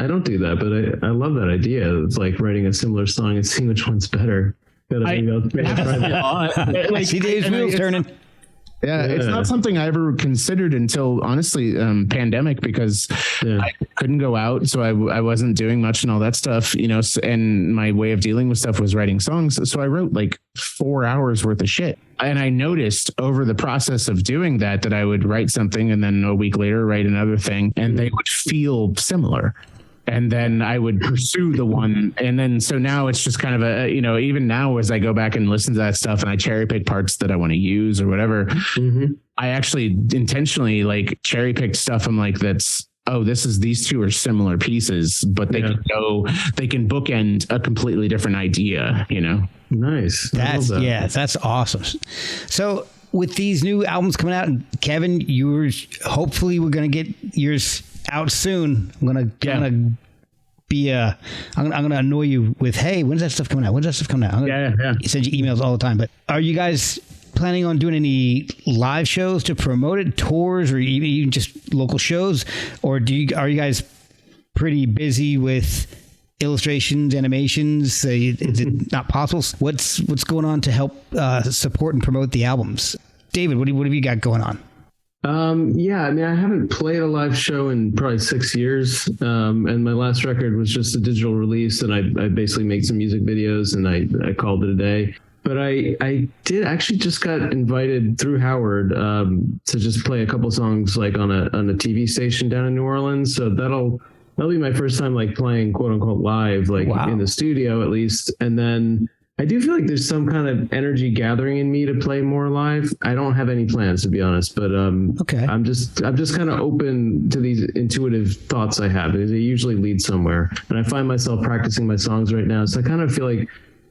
S3: don't do that, but I love that idea. It's like writing a similar song and seeing which one's better.
S1: I see Dave's wheels turning.
S2: Yeah, it's not something I ever considered until, honestly, pandemic, because I couldn't go out. So I wasn't doing much and all that stuff, you know, and my way of dealing with stuff was writing songs. So I wrote like 4 hours worth of shit. And I noticed over the process of doing that I would write something and then a week later write another thing, and they would feel similar. And then I would pursue the one. And then, so now it's just kind of a, you know, even now as I go back and listen to that stuff and I cherry pick parts that I want to use or whatever, I actually intentionally like cherry picked stuff. I'm like, these two are similar pieces, but they can bookend a completely different idea, you know?
S3: Nice.
S1: That's awesome. So with these new albums coming out, Kevin, hopefully we're going to get yours out soon. I'm gonna annoy you with, hey, when's that stuff coming out? You send you emails all the time. But are you guys planning on doing any live shows to promote it, tours, or even just local shows, or are you guys pretty busy with illustrations, animations? Is it not possible? What's going on to help support and promote the albums? David, what have you got going on?
S3: I mean, I haven't played a live show in probably 6 years. And my last record was just a digital release, and I basically made some music videos and I called it a day. But I did actually just got invited through Howard to just play a couple songs like on a TV station down in New Orleans. So that'll be my first time like playing quote unquote live, like in the studio at least. And then I do feel like there's some kind of energy gathering in me to play more live. I don't have any plans, to be honest, but okay. I'm just kind of open to these intuitive thoughts I have, because they usually lead somewhere. And I find myself practicing my songs right now, so I kind of feel like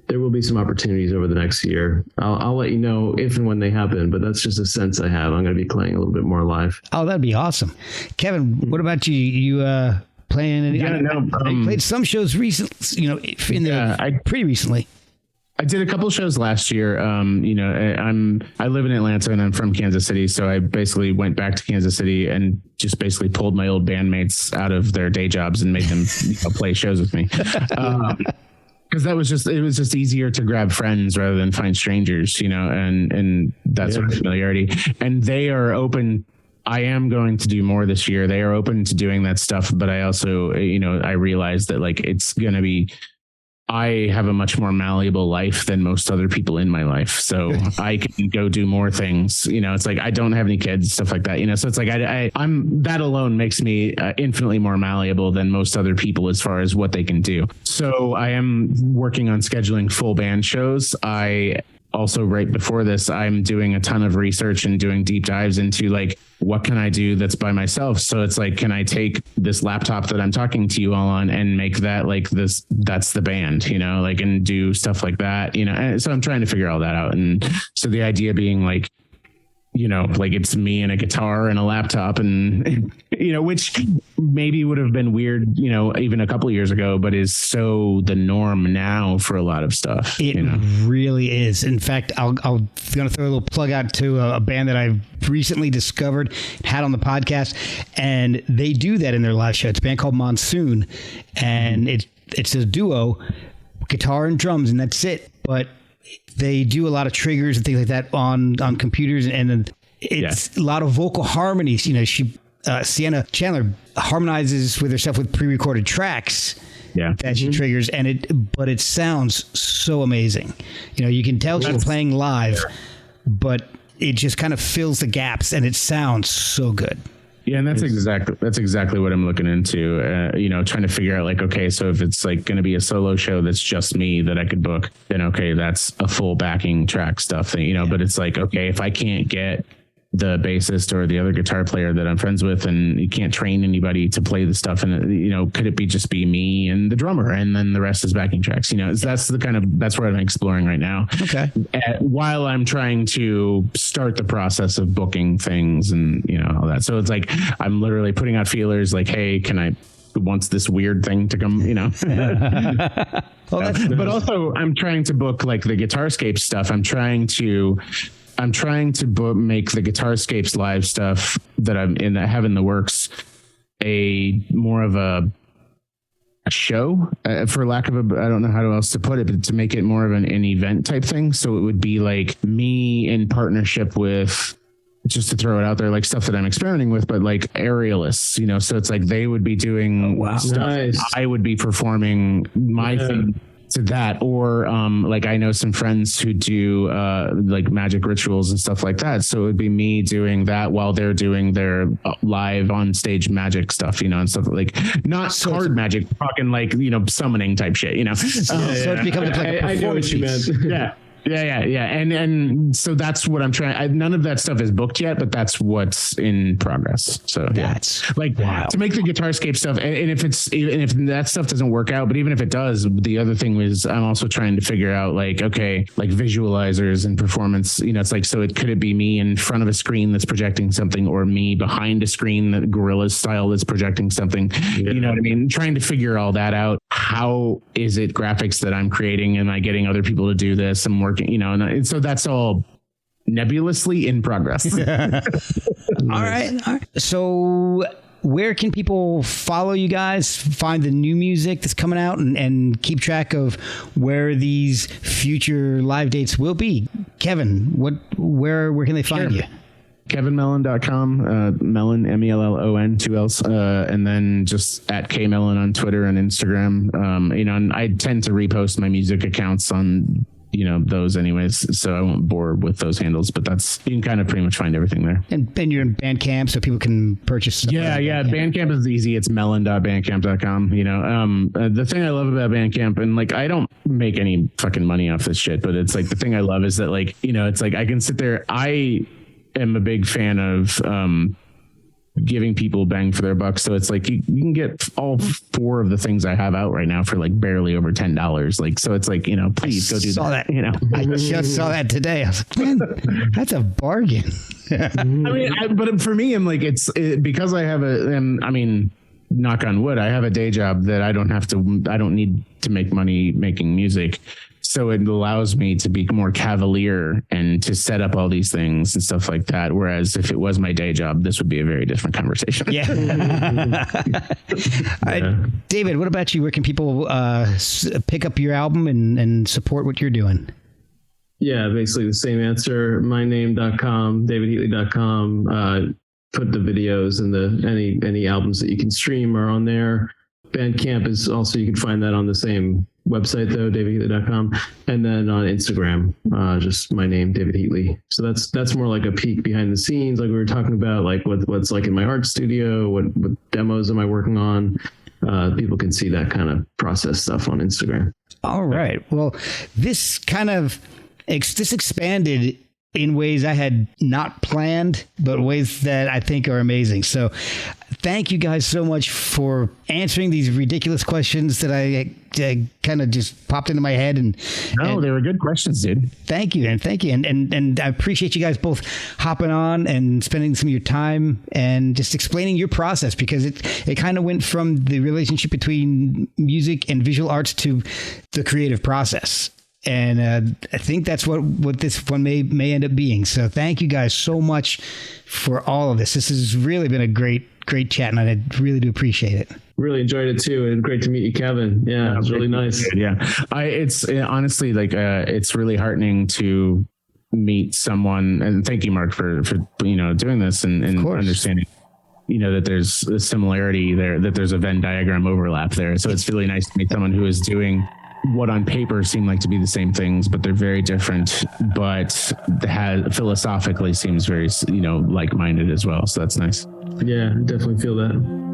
S3: there will be some opportunities over the next year. I'll let you know if and when they happen, but that's just a sense I have. I'm going to be playing a little bit more live.
S1: Oh, that'd be awesome. Kevin, what about you? You playing any? I played some shows recently, you know, pretty recently.
S2: I did a couple shows last year. I live in Atlanta and I'm from Kansas City. So I basically went back to Kansas City and just basically pulled my old bandmates out of their day jobs and made them play shows with me. Because it was just easier to grab friends rather than find strangers, you know, and that sort of familiarity. And they are open. I am going to do more this year. They are open to doing that stuff. But I also, I realize that like, it's going to be, I have a much more malleable life than most other people in my life. So I can go do more things, it's like, I don't have any kids, stuff like that, so it's like, I'm that alone makes me infinitely more malleable than most other people as far as what they can do. So I am working on scheduling full band shows. Also, right before this, I'm doing a ton of research and doing deep dives into like, what can I do that's by myself? So it's like, can I take this laptop that I'm talking to you all on and make that like this, that's the band, and do stuff like that, and so I'm trying to figure all that out. And so the idea being like, like it's me and a guitar and a laptop and, which maybe would have been weird, even a couple of years ago, but is so the norm now for a lot of stuff.
S1: It really is. In fact, I'm going to throw a little plug out to a band that I've recently discovered, had on the podcast, and they do that in their live show. It's a band called Monsoon, and it's a duo, guitar and drums, and that's it. But they do a lot of triggers and things like that on computers, and it's a lot of vocal harmonies. Sienna Chandler harmonizes with herself with pre-recorded tracks that she triggers, but it sounds so amazing. You can tell she's playing live, but it just kind of fills the gaps, and it sounds so good.
S2: Yeah, and that's exactly what I'm looking into. Trying to figure out like, okay, so if it's like going to be a solo show that's just me that I could book, then okay, that's a full backing track stuff thing, But it's like, okay, if I can't get the bassist or the other guitar player that I'm friends with, and you can't train anybody to play the stuff, and could it just be me and the drummer, and then the rest is backing tracks? That's what I'm exploring right now. Okay. While I'm trying to start the process of booking things and all that, so it's like I'm literally putting out feelers like, hey, can I wants this weird thing to come, but also I'm trying to book like the Guitarscape stuff. I'm trying to make the Guitarscapes live stuff that I have in the works a more of a show, for lack of I don't know how else to put it, but to make it more of an event type thing. So it would be like me in partnership with, just to throw it out there, like stuff that I'm experimenting with, but like aerialists, so it's like they would be doing stuff. Nice. I would be performing my thing to that, or like I know some friends who do like magic rituals and stuff like that, so it would be me doing that while they're doing their live on stage magic stuff, and stuff like not card magic, talking like summoning type shit, so
S1: it becomes like a performance. I know what you meant.
S2: Yeah. And so that's what I'm trying. None of that stuff is booked yet, but that's what's in progress. So
S1: that's
S2: like to make the Guitarscape stuff. And if that stuff doesn't work out, but even if it does, the other thing is I'm also trying to figure out like, okay, like visualizers and performance, it's like, so could it be me in front of a screen that's projecting something, or me behind a screen that Gorilla style that's projecting something, you know what I mean? Trying to figure all that out. How is it graphics that I'm creating? Am I getting other people to do this? I'm working, and so that's all nebulously in progress.
S1: All right. So where can people follow you guys, find the new music that's coming out, and keep track of where these future live dates will be? Kevin, where can they find you?
S2: KevinMellon.com, Mellon, Mellon, 2 L's, and then just at KMellon on Twitter and Instagram. And I tend to repost my music accounts on, those anyways, so I won't bore with those handles, but you can kind of pretty much find everything there.
S1: And you're in Bandcamp, so people can purchase stuff.
S2: Yeah. Bandcamp is easy. It's mellon.bandcamp.com. The thing I love about Bandcamp, and like, I don't make any fucking money off this shit, but it's like, the thing I love is that like, it's like I can sit there. I am a big fan of giving people bang for their buck. So it's like you can get all 4 of the things I have out right now for like barely over $10. Like, so it's like, please go do that.
S1: I just saw that today. I was like, man, that's a bargain.
S2: But for me, I'm like, because I have knock on wood, I have a day job that I don't need to make money making music. So it allows me to be more cavalier and to set up all these things and stuff like that. Whereas if it was my day job, this would be a very different conversation.
S1: Yeah. David, what about you? Where can people pick up your album and support what you're doing?
S3: Yeah, basically the same answer. myname.com, davidheatley.com. Put the videos and any albums that you can stream are on there. Bandcamp is also, you can find that on the same website though, davidheatley.com, and then on Instagram, just my name, David Heatley. So that's more like a peek behind the scenes, like we were talking about, like what's like in my art studio, what demos am I working on. People can see that kind of process stuff on Instagram.
S1: All right. Well, this kind of this expanded in ways I had not planned, but ways that I think are amazing. So thank you guys so much for answering these ridiculous questions that I kind of just popped into my head.
S2: No, they were good questions, dude.
S1: Thank you. And I appreciate you guys both hopping on and spending some of your time and just explaining your process, because it kind of went from the relationship between music and visual arts to the creative process. And I think that's what this one may end up being. So thank you guys so much for all of this. This has really been a great chat, and I really do appreciate it.
S3: Really enjoyed it too, and great to meet you, Kevin. Yeah, it was really nice.
S2: Yeah, it's honestly like it's really heartening to meet someone, and thank you, Mark, for doing this and understanding that there's a similarity there, that there's a Venn diagram overlap there. So it's really nice to meet someone who is doing what on paper seem like to be the same things, but they're very different, but philosophically seems very, like-minded as well. So that's nice.
S3: Yeah, definitely feel that.